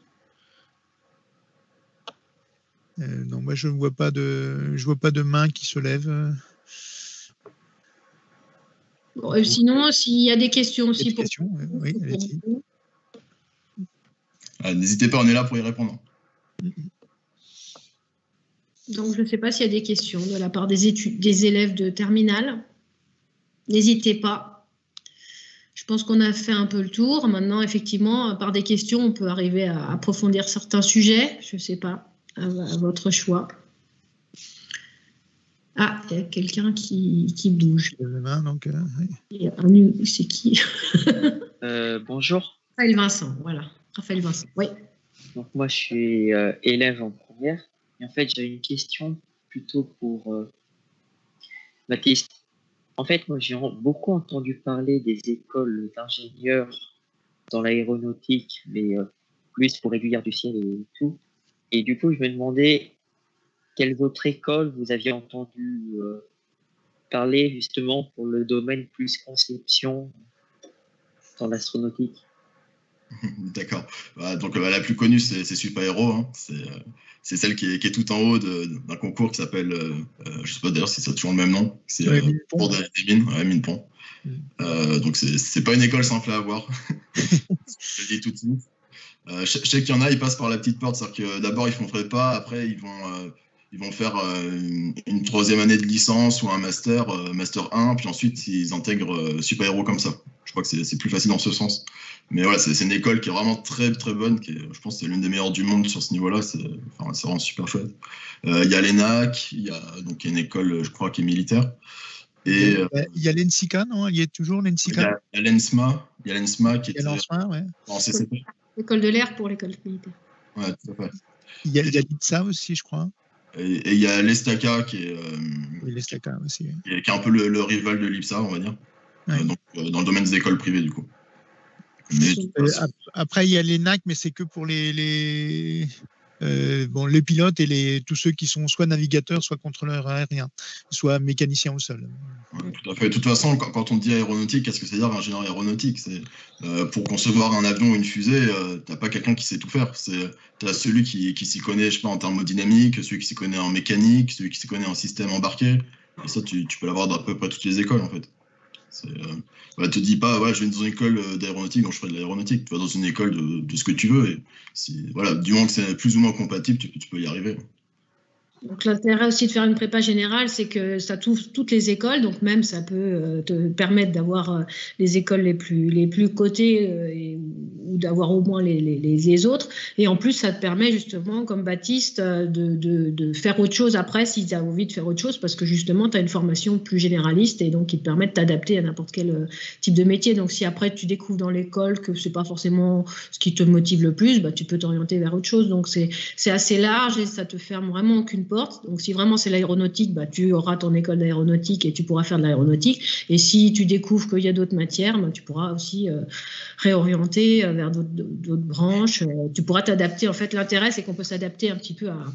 Non, moi, je ne vois pas de main qui se lève. Bon, sinon, s'il y a des questions aussi pour vous, oui, allez-y. N'hésitez pas, on est là pour y répondre. Donc, je ne sais pas s'il y a des questions de la part des élèves de terminale. N'hésitez pas. Je pense qu'on a fait un peu le tour. Maintenant, effectivement, par des questions, on peut arriver à approfondir certains sujets. Je ne sais pas, à votre choix. Ah, il y a quelqu'un qui bouge. Oui. C'est qui? Bonjour. Raphaël Vincent, voilà. Raphaël Vincent, oui. Donc moi, je suis élève en première. Et en fait, j'ai une question plutôt pour Baptiste. En fait, moi, j'ai beaucoup entendu parler des écoles d'ingénieurs dans l'aéronautique, mais plus pour aiguilleur du ciel et tout. Et du coup, je me demandais quelles autres écoles vous aviez entendu parler justement pour le domaine plus conception dans l'astronautique. D'accord. Donc la plus connue, c'est Super Aero. Hein. C'est celle qui est tout en haut d'un concours qui s'appelle, je ne sais pas d'ailleurs si ça a toujours le même nom, c'est pour des mines, Mines-Pont. Donc c'est pas une école simple à avoir. Je le dis tout de suite. Je sais qu'il y en a, ils passent par la petite porte, c'est-à-dire que d'abord ils font prépa, après ils vont faire une troisième année de licence ou un master 1, puis ensuite ils intègrent Super Aero comme ça. Je crois que c'est plus facile dans ce sens. Mais ouais, c'est une école qui est vraiment très très bonne, je pense que c'est l'une des meilleures du monde sur ce niveau-là, c'est vraiment super chouette. Il y a l'ENAC, il y a une école, je crois, qui est militaire. Et il y a l'ENSICA, non? Il y a toujours l'ENSICA. Il y a l'ENSMA, qui est en CCP. L'école de l'air pour l'école militaire. Ouais, tout à fait. Il y a l'ITSA aussi, je crois. Et il y a l'ESTACA qui est, l'ESTACA aussi, qui est un peu le rival de l'IPSA, on va dire. Ouais. Donc, dans le domaine des écoles privées, du coup. Mais, après, il y a l'ENAC, mais c'est que pour les pilotes et tous ceux qui sont soit navigateurs, soit contrôleurs aériens, soit mécaniciens au sol. Ouais, tout à fait. De toute façon, quand on dit aéronautique, qu'est-ce que c'est dire ingénieur aéronautique? Pour concevoir un avion ou une fusée, tu n'as pas quelqu'un qui sait tout faire. Tu as celui qui s'y connaît, je sais pas, en thermodynamique, celui qui s'y connaît en mécanique, celui qui s'y connaît en système embarqué. Et ça, tu peux l'avoir dans à peu près toutes les écoles, en fait. Te dis pas, je vais dans une école d'aéronautique, donc je ferai de l'aéronautique. Tu vas dans une école de ce que tu veux. Et du moment que c'est plus ou moins compatible, tu peux y arriver. Donc l'intérêt aussi de faire une prépa générale, c'est que ça touche toutes les écoles, donc même ça peut te permettre d'avoir les écoles les plus cotées ou d'avoir au moins les autres. Et en plus, ça te permet justement, comme Baptiste, de faire autre chose après si tu as envie de faire autre chose, parce que justement, tu as une formation plus généraliste et donc qui te permet de t'adapter à n'importe quel type de métier. Donc si après tu découvres dans l'école que c'est pas forcément ce qui te motive le plus, tu peux t'orienter vers autre chose. Donc c'est assez large et ça te ferme vraiment aucune porte. Donc si vraiment c'est l'aéronautique, tu auras ton école d'aéronautique et tu pourras faire de l'aéronautique. Et si tu découvres qu'il y a d'autres matières, tu pourras aussi réorienter vers d'autres branches. Tu pourras t'adapter. En fait, l'intérêt, c'est qu'on peut s'adapter un petit peu à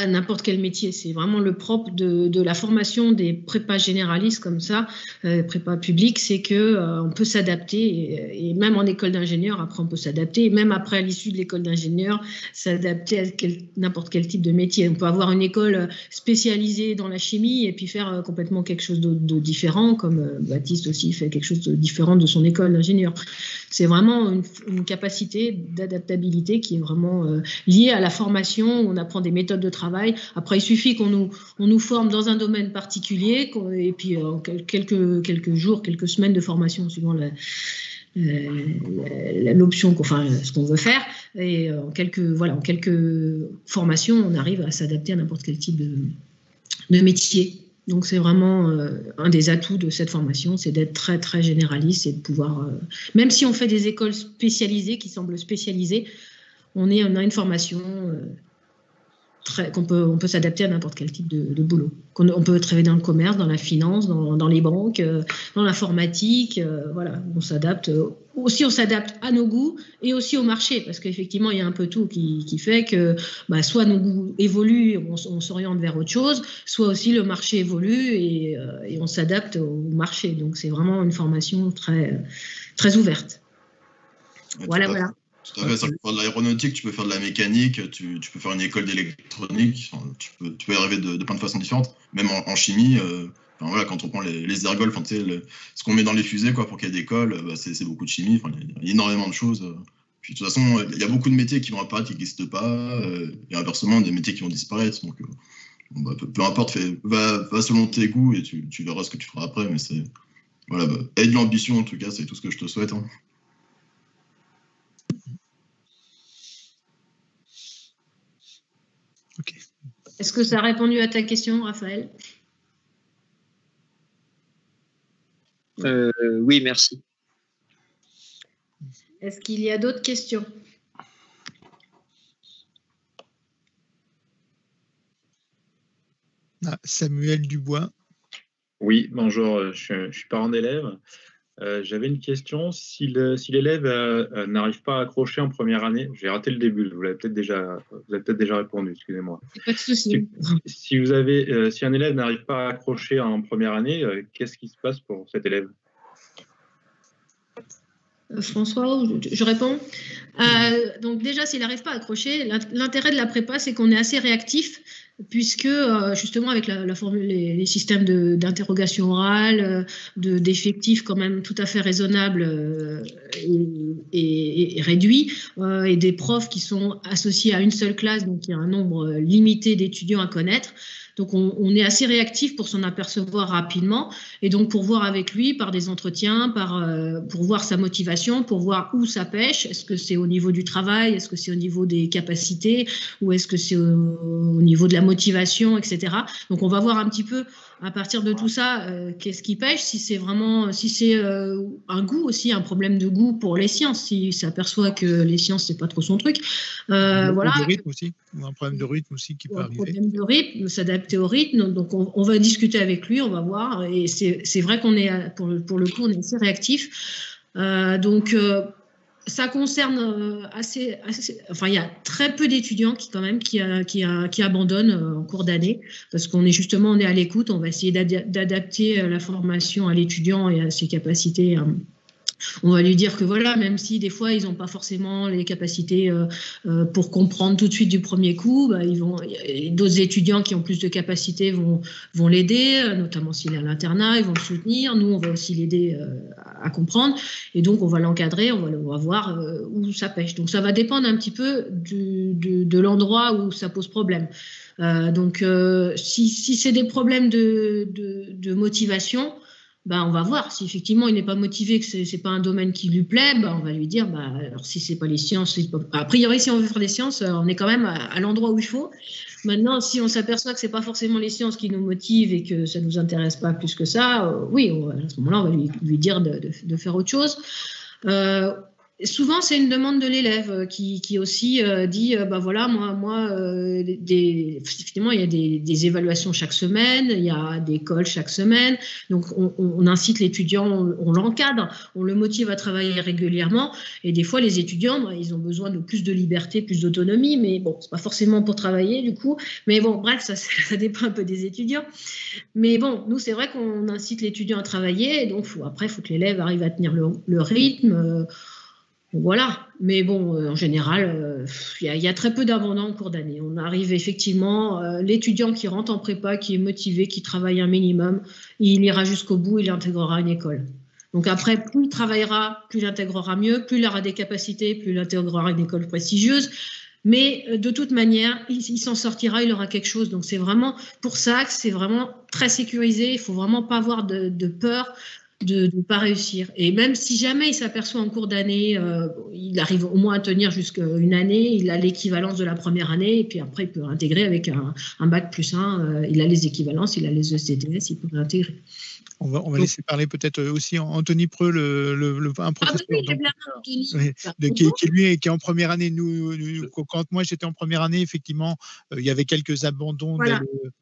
n'importe quel métier. C'est vraiment le propre de la formation des prépas généralistes comme ça, prépa publique, c'est qu'on peut s'adapter et même en école d'ingénieur, après on peut s'adapter, et même après à l'issue de l'école d'ingénieur, s'adapter à n'importe quel type de métier. On peut avoir une école spécialisée dans la chimie et puis faire complètement quelque chose de différent, comme Baptiste aussi fait quelque chose de différent de son école d'ingénieur. C'est vraiment une capacité d'adaptabilité qui est vraiment liée à la formation. On apprend des méthodes de travail. Après, il suffit qu'on nous forme dans un domaine particulier et puis en quelques jours, quelques semaines de formation suivant l'option, ce qu'on veut faire. Et en quelques formations, on arrive à s'adapter à n'importe quel type de métier. Donc, c'est vraiment un des atouts de cette formation, c'est d'être très, très généraliste et de pouvoir, même si on fait des écoles spécialisées qui semblent spécialisées, on a une formation on peut s'adapter à n'importe quel type de boulot. On peut travailler dans le commerce, dans la finance, dans les banques, dans l'informatique. Voilà, on s'adapte à nos goûts et aussi au marché, parce qu'effectivement, il y a un peu tout qui fait que soit nos goûts évoluent, on s'oriente vers autre chose, soit aussi le marché évolue et on s'adapte au marché. Donc, c'est vraiment une formation très, très ouverte. Voilà. Tout à fait, ça peut faire de l'aéronautique, tu peux faire de la mécanique, tu peux faire une école d'électronique, tu peux y arriver de plein de façons différentes, même en chimie. Voilà, quand on prend les ergols, ce qu'on met dans les fusées pour qu'il y ait des cols, c'est beaucoup de chimie, il y a énormément de choses. Puis de toute façon, il y a beaucoup de métiers qui vont apparaître, qui n'existent pas, et inversement, des métiers qui vont disparaître. Donc, peu importe, va selon tes goûts et tu verras ce que tu feras après. Mais aie de l'ambition en tout cas, c'est tout ce que je te souhaite. Okay. Est-ce que ça a répondu à ta question, Raphaël? Oui, merci. Est-ce qu'il y a d'autres questions? Samuel Dubois. Oui, bonjour, je suis parent d'élève. J'avais une question. Si l'élève n'arrive pas à accrocher en première année, j'ai raté le début, vous avez peut-être déjà répondu, excusez-moi. Pas de souci. Si un élève n'arrive pas à accrocher en première année, qu'est-ce qui se passe pour cet élève? François, je réponds. Donc déjà, s'il n'arrive pas à accrocher, l'intérêt de la prépa, c'est qu'on est assez réactif, puisque justement avec les systèmes d'interrogation orale, d'effectifs quand même tout à fait raisonnables et réduits, et des profs qui sont associés à une seule classe, donc il y a un nombre limité d'étudiants à connaître. Donc, on est assez réactif pour s'en apercevoir rapidement et donc pour voir avec lui par des entretiens, pour voir sa motivation, pour voir où ça pêche. Est-ce que c'est au niveau du travail? Est-ce que c'est au niveau des capacités? Ou est-ce que c'est au niveau de la motivation, etc. Donc, on va voir un petit peu à partir de tout ça, qu'est-ce qui pêche? Si c'est un goût aussi, un problème de goût pour les sciences, s'il s'aperçoit que les sciences, c'est pas trop son truc. Voilà. De rythme aussi, ou un problème de rythme aussi qui peut arriver. Un problème de rythme, s'adapter au rythme. Donc, on va discuter avec lui, on va voir. Et c'est vrai qu'on est, pour le coup, on est assez réactif. Ça concerne enfin, il y a très peu d'étudiants qui abandonnent en cours d'année, parce on est à l'écoute, on va essayer d'adapter la formation à l'étudiant et à ses capacités. On va lui dire que voilà, même si des fois ils n'ont pas forcément les capacités pour comprendre tout de suite du premier coup, d'autres étudiants qui ont plus de capacités vont l'aider, notamment s'il est à l'internat, ils vont le soutenir. Nous, on va aussi l'aider à comprendre, et donc on va l'encadrer, on va voir où ça pêche. Donc ça va dépendre un petit peu de l'endroit où ça pose problème. Si c'est des problèmes de motivation, on va voir. Si effectivement il n'est pas motivé, que c'est pas un domaine qui lui plaît, on va lui dire, alors si c'est pas les sciences, a priori si on veut faire des sciences, on est quand même à l'endroit où il faut. Maintenant, si on s'aperçoit que c'est pas forcément les sciences qui nous motivent et que ça nous intéresse pas plus que ça, oui, à ce moment-là, on va lui dire de faire autre chose. Souvent, c'est une demande de l'élève qui aussi dit voilà, moi effectivement, il y a des évaluations chaque semaine, il y a des calls chaque semaine. Donc, on incite l'étudiant, on l'encadre, on le motive à travailler régulièrement. Et des fois, les étudiants, ils ont besoin de plus de liberté, plus d'autonomie. Mais bon, c'est pas forcément pour travailler, du coup. Mais bon, bref, ça dépend un peu des étudiants. Mais bon, nous, c'est vrai qu'on incite l'étudiant à travailler. Et donc, après, il faut que l'élève arrive à tenir le rythme. Voilà, mais bon, en général, il y a très peu d'abandon en cours d'année. On arrive effectivement, l'étudiant qui rentre en prépa, qui est motivé, qui travaille un minimum, il ira jusqu'au bout, il intégrera une école. Donc après, plus il travaillera, plus il intégrera mieux, plus il aura des capacités, plus il intégrera une école prestigieuse. Mais de toute manière, il s'en sortira, il aura quelque chose. Donc c'est vraiment pour ça que c'est vraiment très sécurisé. Il ne faut vraiment pas avoir de peur de ne pas réussir. Et même si jamais il s'aperçoit en cours d'année, il arrive au moins à tenir jusqu'à une année, il a l'équivalence de la première année, et puis après il peut intégrer avec un bac+1, il a les équivalences, il a les ECTS, il peut l'intégrer. On va laisser parler peut-être aussi Anthony Preux, un professeur qui est en première année. Quand moi j'étais en première année, effectivement, il y avait quelques abandons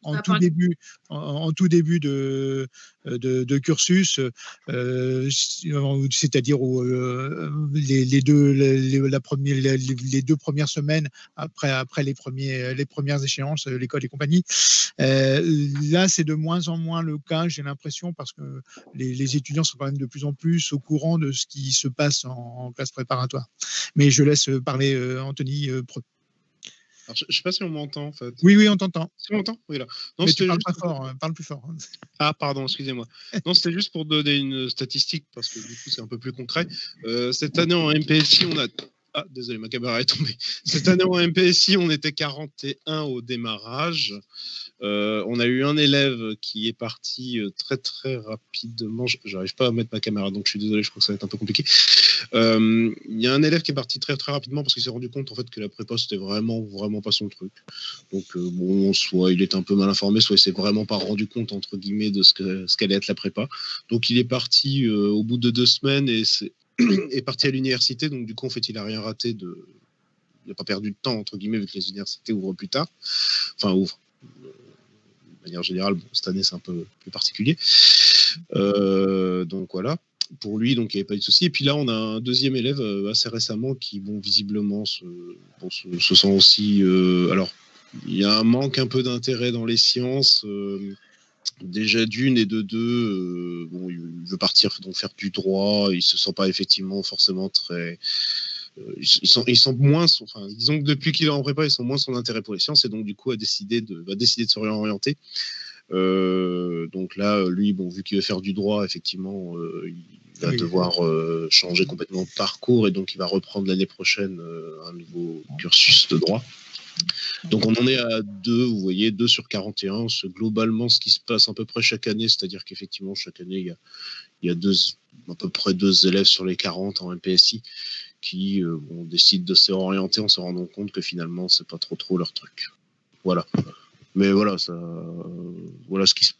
en tout début de cursus, c'est-à-dire les deux premières semaines après les premières échéances, l'école et compagnie. Là, c'est de moins en moins le cas, j'ai l'impression, parce que les étudiants sont quand même de plus en plus au courant de ce qui se passe en classe préparatoire. Mais je laisse parler Anthony Preux. Alors, je ne sais pas si on m'entend en fait. Oui, on t'entend. Si on m'entend, oui là. Non, mais tu parles pas fort, parle plus fort. Ah pardon, excusez-moi. Non, c'était juste pour donner une statistique parce que du coup c'est un peu plus concret. Cette année en MPSI, on a... Ah, désolé, ma caméra est tombée. Cette année en MPSI, on était 41 au démarrage. On a eu un élève qui est parti très très rapidement. J'arrive pas à mettre ma caméra, donc je suis désolé, je crois que ça va être un peu compliqué. Il y a un élève qui est parti très très rapidement parce qu'il s'est rendu compte en fait que la prépa c'était vraiment pas son truc. Donc bon, soit il est un peu mal informé, soit il s'est vraiment pas rendu compte entre guillemets de ce qu'allait être la prépa. Donc il est parti au bout de 2 semaines et est parti à l'université. Donc du coup en fait il a rien raté il n'a pas perdu de temps entre guillemets vu que les universités ouvrent plus tard. Enfin ouvrent. De manière générale, cette année c'est un peu plus particulier. Donc voilà. Pour lui, donc il n'y avait pas eu de souci. Et puis là, on a un deuxième élève assez récemment qui, visiblement, se sent aussi. Alors, il y a un manque un peu d'intérêt dans les sciences. Déjà d'une et de deux, il veut partir donc faire du droit. Il se sent pas effectivement forcément très. Ils sont moins, disons que depuis qu'il est en prépa, ils sont moins son intérêt pour les sciences et donc du coup va décider de se réorienter. Donc là, lui, vu qu'il veut faire du droit, effectivement, il va devoir changer complètement de parcours et donc il va reprendre l'année prochaine un nouveau cursus de droit. Donc on en est à 2, vous voyez, 2 sur 41. C'est globalement ce qui se passe à peu près chaque année, c'est-à-dire qu'effectivement, chaque année, il y a à peu près 2 élèves sur les 40 en MPSI qui décident de se réorienter en se rendant compte que finalement, c'est pas trop leur truc. Voilà. Mais voilà, voilà ce qui c'est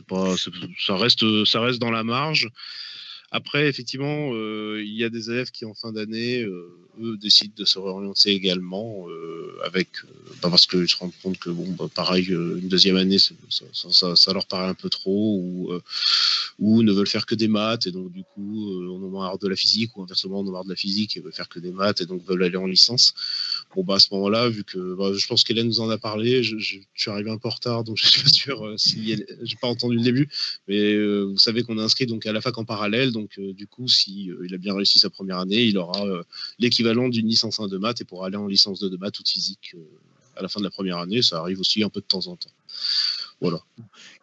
pas, ça reste dans la marge. Après, effectivement, il y a des élèves qui, en fin d'année, eux, décident de se réorienter également parce qu'ils se rendent compte que, pareil, une deuxième année, ça leur paraît un peu trop ou ne veulent faire que des maths et donc, du coup, on en a marre de la physique ou inversement, on en a marre de la physique et veulent faire que des maths et donc veulent aller en licence. À ce moment-là, vu que je pense qu'Hélène nous en a parlé, je suis arrivé un peu en retard, donc je suis pas sûr j'ai pas entendu le début, mais vous savez qu'on est inscrit donc à la fac en parallèle, donc du coup, si il a bien réussi sa première année, il aura l'équivalent d'une licence 1 de maths et pourra aller en licence 2 de maths ou de physique à la fin de la première année. Ça arrive aussi un peu de temps en temps. Voilà.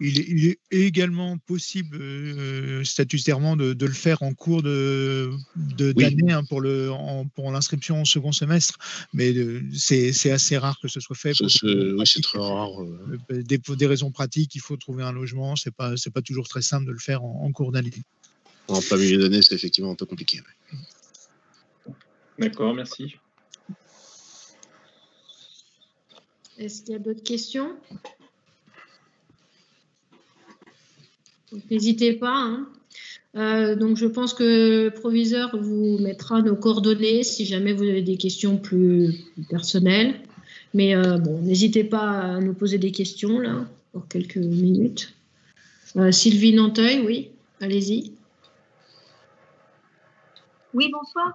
Il est également possible statutairement de le faire en cours d'année pour l'inscription en second semestre, mais c'est assez rare que ce soit fait. C'est très rare. Pour des raisons pratiques, il faut trouver un logement. C'est pas toujours très simple de le faire en cours d'année. En plein milieu d'année, c'est effectivement un peu compliqué. Ouais. D'accord, merci. Est-ce qu'il y a d'autres questions? N'hésitez pas. Donc, je pense que le proviseur vous mettra nos coordonnées si jamais vous avez des questions plus personnelles. Mais n'hésitez pas à nous poser des questions là pour quelques minutes. Sylvie Nanteuil, oui, allez-y. Oui, bonsoir.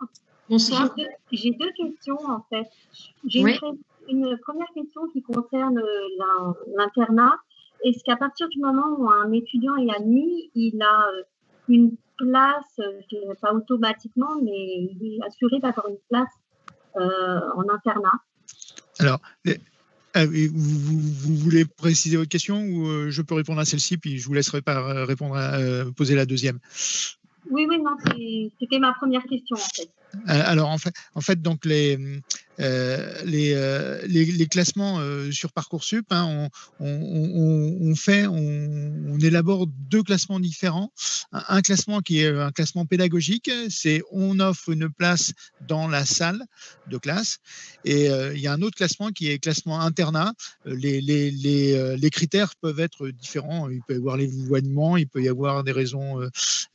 Bonsoir. J'ai 2 questions en fait. J'ai une première question qui concerne l'internat. Est-ce qu'à partir du moment où un étudiant est admis, il a une place, je dirais pas automatiquement, mais il est assuré d'avoir une place en internat? Alors, vous voulez préciser votre question ou je peux répondre à celle-ci, puis je vous laisserai pas poser la deuxième. Oui, non, c'était ma première question en fait. Alors en fait, donc les classements sur Parcoursup, hein, on élabore deux classements différents. Un classement qui est un classement pédagogique, c'est on offre une place dans la salle de classe, et il y a un autre classement qui est classement internat. Les critères peuvent être différents. Il peut y avoir l'éloignement, il peut y avoir des raisons,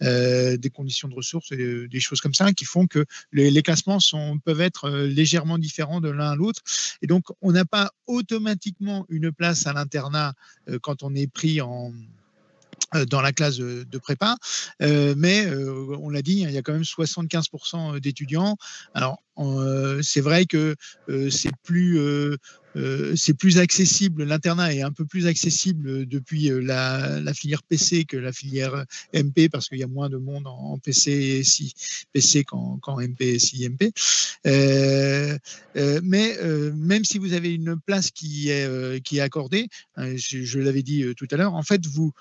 des conditions de ressources, et des choses comme ça qui font que les classements peuvent être légèrement différents de l'un à l'autre. Et donc, on n'a pas automatiquement une place à l'internat quand on est pris dans la classe de prépa, mais on l'a dit, il y a quand même 75% d'étudiants. Alors, c'est vrai que c'est plus accessible, l'internat est un peu plus accessible depuis la filière PC que la filière MP, parce qu'il y a moins de monde en PC qu'en MP, SI, MP. Mais même si vous avez une place qui est accordée, je l'avais dit tout à l'heure, en fait, vous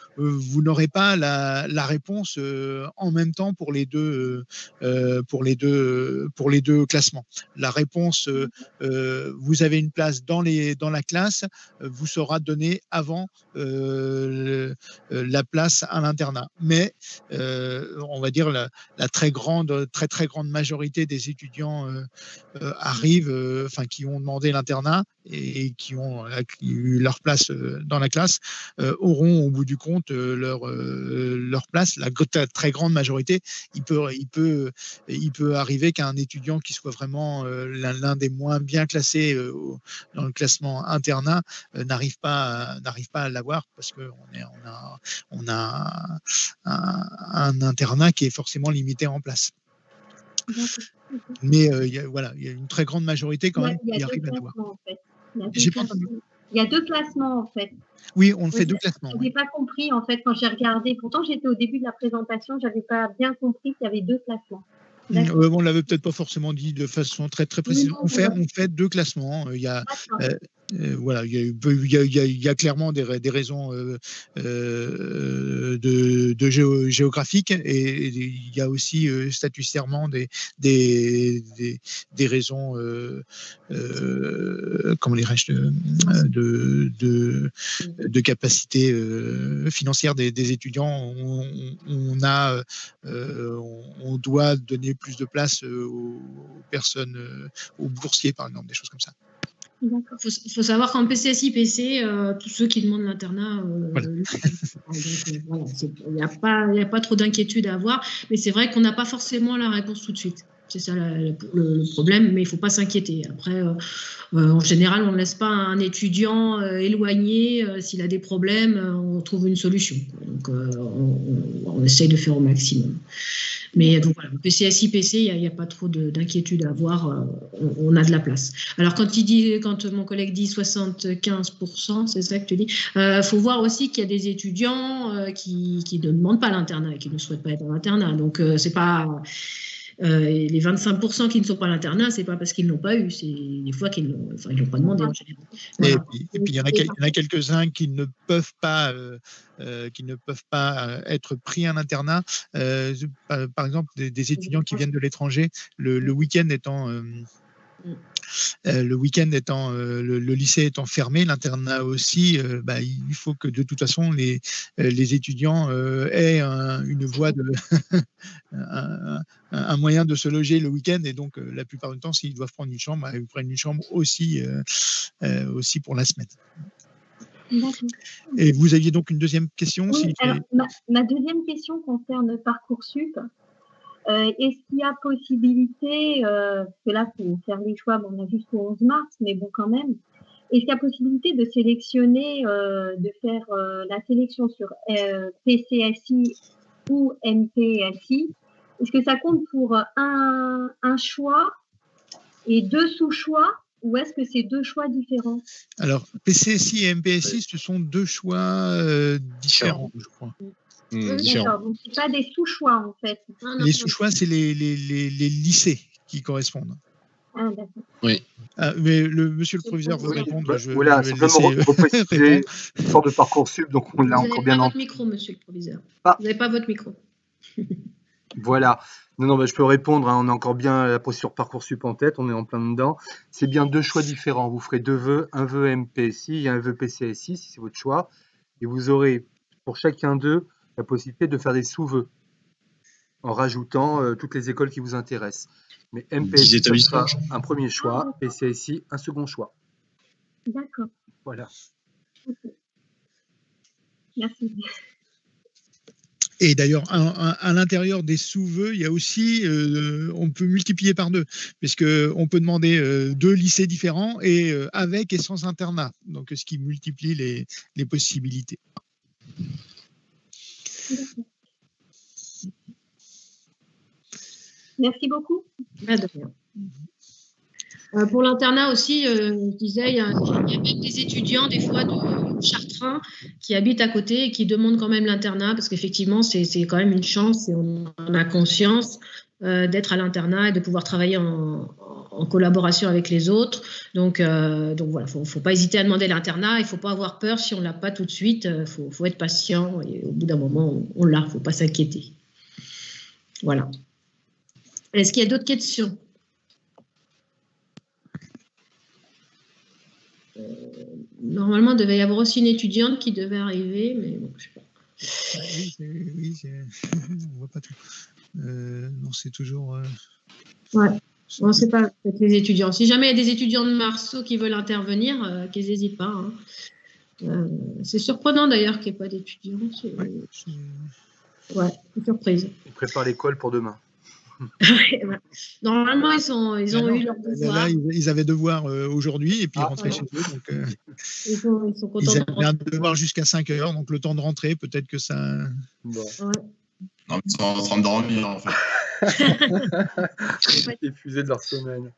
n'aurez pas la réponse en même temps pour les deux classements. La réponse, vous avez une place dans la classe, vous sera donnée avant la place à l'internat. Mais on va dire la très grande majorité des étudiants arrivent, qui ont demandé l'internat et qui ont eu leur place dans la classe, auront au bout du compte leur place. La très grande majorité, il peut arriver qu'un étudiant qui soit vraiment l'un des moins bien classés dans le classement internat n'arrive pas à l'avoir, parce qu'on a un internat qui est forcément limité en place. Mais il y a une très grande majorité quand même qui arrive à l'avoir. Il y a deux classements en fait. Oui, on fait deux classements. Je n'ai pas compris en fait quand j'ai regardé. Pourtant, j'étais au début de la présentation, je n'avais pas bien compris qu'il y avait deux classements. On l'avait peut-être pas forcément dit de façon très précise. On fait deux classements. Il y a il y a clairement des raisons géographiques, et il y a aussi statutairement des raisons comment dirais-je de capacité financière des étudiants. On doit donner plus de place aux personnes, aux boursiers par exemple, des choses comme ça. Il faut savoir qu'en PCSI, PC, tous ceux qui demandent l'internat, il n'y a pas trop d'inquiétude à avoir, mais c'est vrai qu'on n'a pas forcément la réponse tout de suite. C'est ça le problème, mais il ne faut pas s'inquiéter. Après, en général, on ne laisse pas un étudiant éloigné. S'il a des problèmes, on trouve une solution. Donc, on essaye de faire au maximum. Mais donc voilà, PCSI, PC, il n'y a pas trop d'inquiétude à avoir. On a de la place. Alors, quand mon collègue dit 75%, c'est ça que tu dis, faut voir aussi qu'il y a des étudiants qui ne demandent pas l'internat et qui ne souhaitent pas être en internat. Donc, c'est pas... les 25% qui ne sont pas à l'internat, c'est pas parce qu'ils l'ont pas eu, c'est des fois qu'ils l'ont pas demandé en général. Voilà. Et puis il y en a quelques-uns qui ne peuvent pas être pris à l'internat. Par exemple, des étudiants qui viennent de l'étranger, le week-end étant le lycée étant fermé, l'internat aussi, il faut que de toute façon les étudiants aient une voie un moyen de se loger le week-end, et donc la plupart du temps, s'ils doivent prendre une chambre, ils prennent une chambre aussi pour la semaine. Et vous aviez donc une deuxième question? Oui, alors, ma deuxième question concerne Parcoursup. Est-ce qu'il y a possibilité, parce que là, il faut faire les choix, on a jusqu'au 11 mars, mais bon, quand même, est-ce qu'il y a possibilité de sélectionner, de faire la sélection sur PCSI ou MPSI? Est-ce que ça compte pour un choix et deux sous-choix, ou est-ce que c'est deux choix différents? Alors, PCSI et MPSI, ce sont deux choix différents, je crois. D'accord, donc ce n'est pas des sous-choix en fait. Les sous-choix, c'est les lycées qui correspondent. Ah, d'accord. Oui. Mais monsieur le proviseur veut répondre. Voilà, simplement repréciser l'histoire de Parcoursup, donc on l'a encore bien entendu. Vous n'avez pas votre micro, monsieur le proviseur. Vous n'avez pas votre micro. Voilà. Non, je peux répondre, hein, on est encore bien sur Parcoursup en tête, on est en plein dedans. C'est bien 2 choix différents. Vous ferez 2 vœux, un vœu MPSI et un vœu PCSI, si c'est votre choix. Et vous aurez, pour chacun d'eux, la possibilité de faire des sous-vœux, en rajoutant toutes les écoles qui vous intéressent. Mais MPSI, ça sera un premier choix, PCSI, un second choix. D'accord. Voilà. Okay. Merci. Et d'ailleurs, à l'intérieur des sous-vœux, il y a aussi, on peut multiplier par 2, puisqu'on peut demander 2 lycées différents et avec et sans internat, donc ce qui multiplie les possibilités. Merci beaucoup. De rien. Pour l'internat aussi, je disais, il y a même des étudiants, des fois, de Chartrain qui habitent à côté et qui demandent quand même l'internat parce qu'effectivement, c'est quand même une chance et on a conscience d'être à l'internat et de pouvoir travailler en collaboration avec les autres. Donc voilà, faut pas hésiter à demander l'internat. Il faut pas avoir peur si on l'a pas tout de suite. Faut être patient et au bout d'un moment, on l'a. Faut pas s'inquiéter. Voilà. Est-ce qu'il y a d'autres questions ? Normalement, il devait y avoir aussi une étudiante qui devait arriver, mais bon, je sais pas. Oui, on voit pas tout. Non, c'est toujours. Ouais, on ne sait pas, peut-être les étudiants. Si jamais il y a des étudiants de Marceau qui veulent intervenir, qu'ils n'hésitent pas. Hein. C'est surprenant d'ailleurs qu'il n'y ait pas d'étudiants. Ouais, une surprise. Ils préparent l'école pour demain. Normalement, ils ont eu leur devoir. Là, ils avaient devoir aujourd'hui et puis ils rentraient chez eux. Donc, ils sont contents. Ils avaient un devoir jusqu'à 5 heures, donc le temps de rentrer, peut-être que ça. Bon. Ouais. Non, ils sont en train de dormir en fait. Épuisés de leur semaine.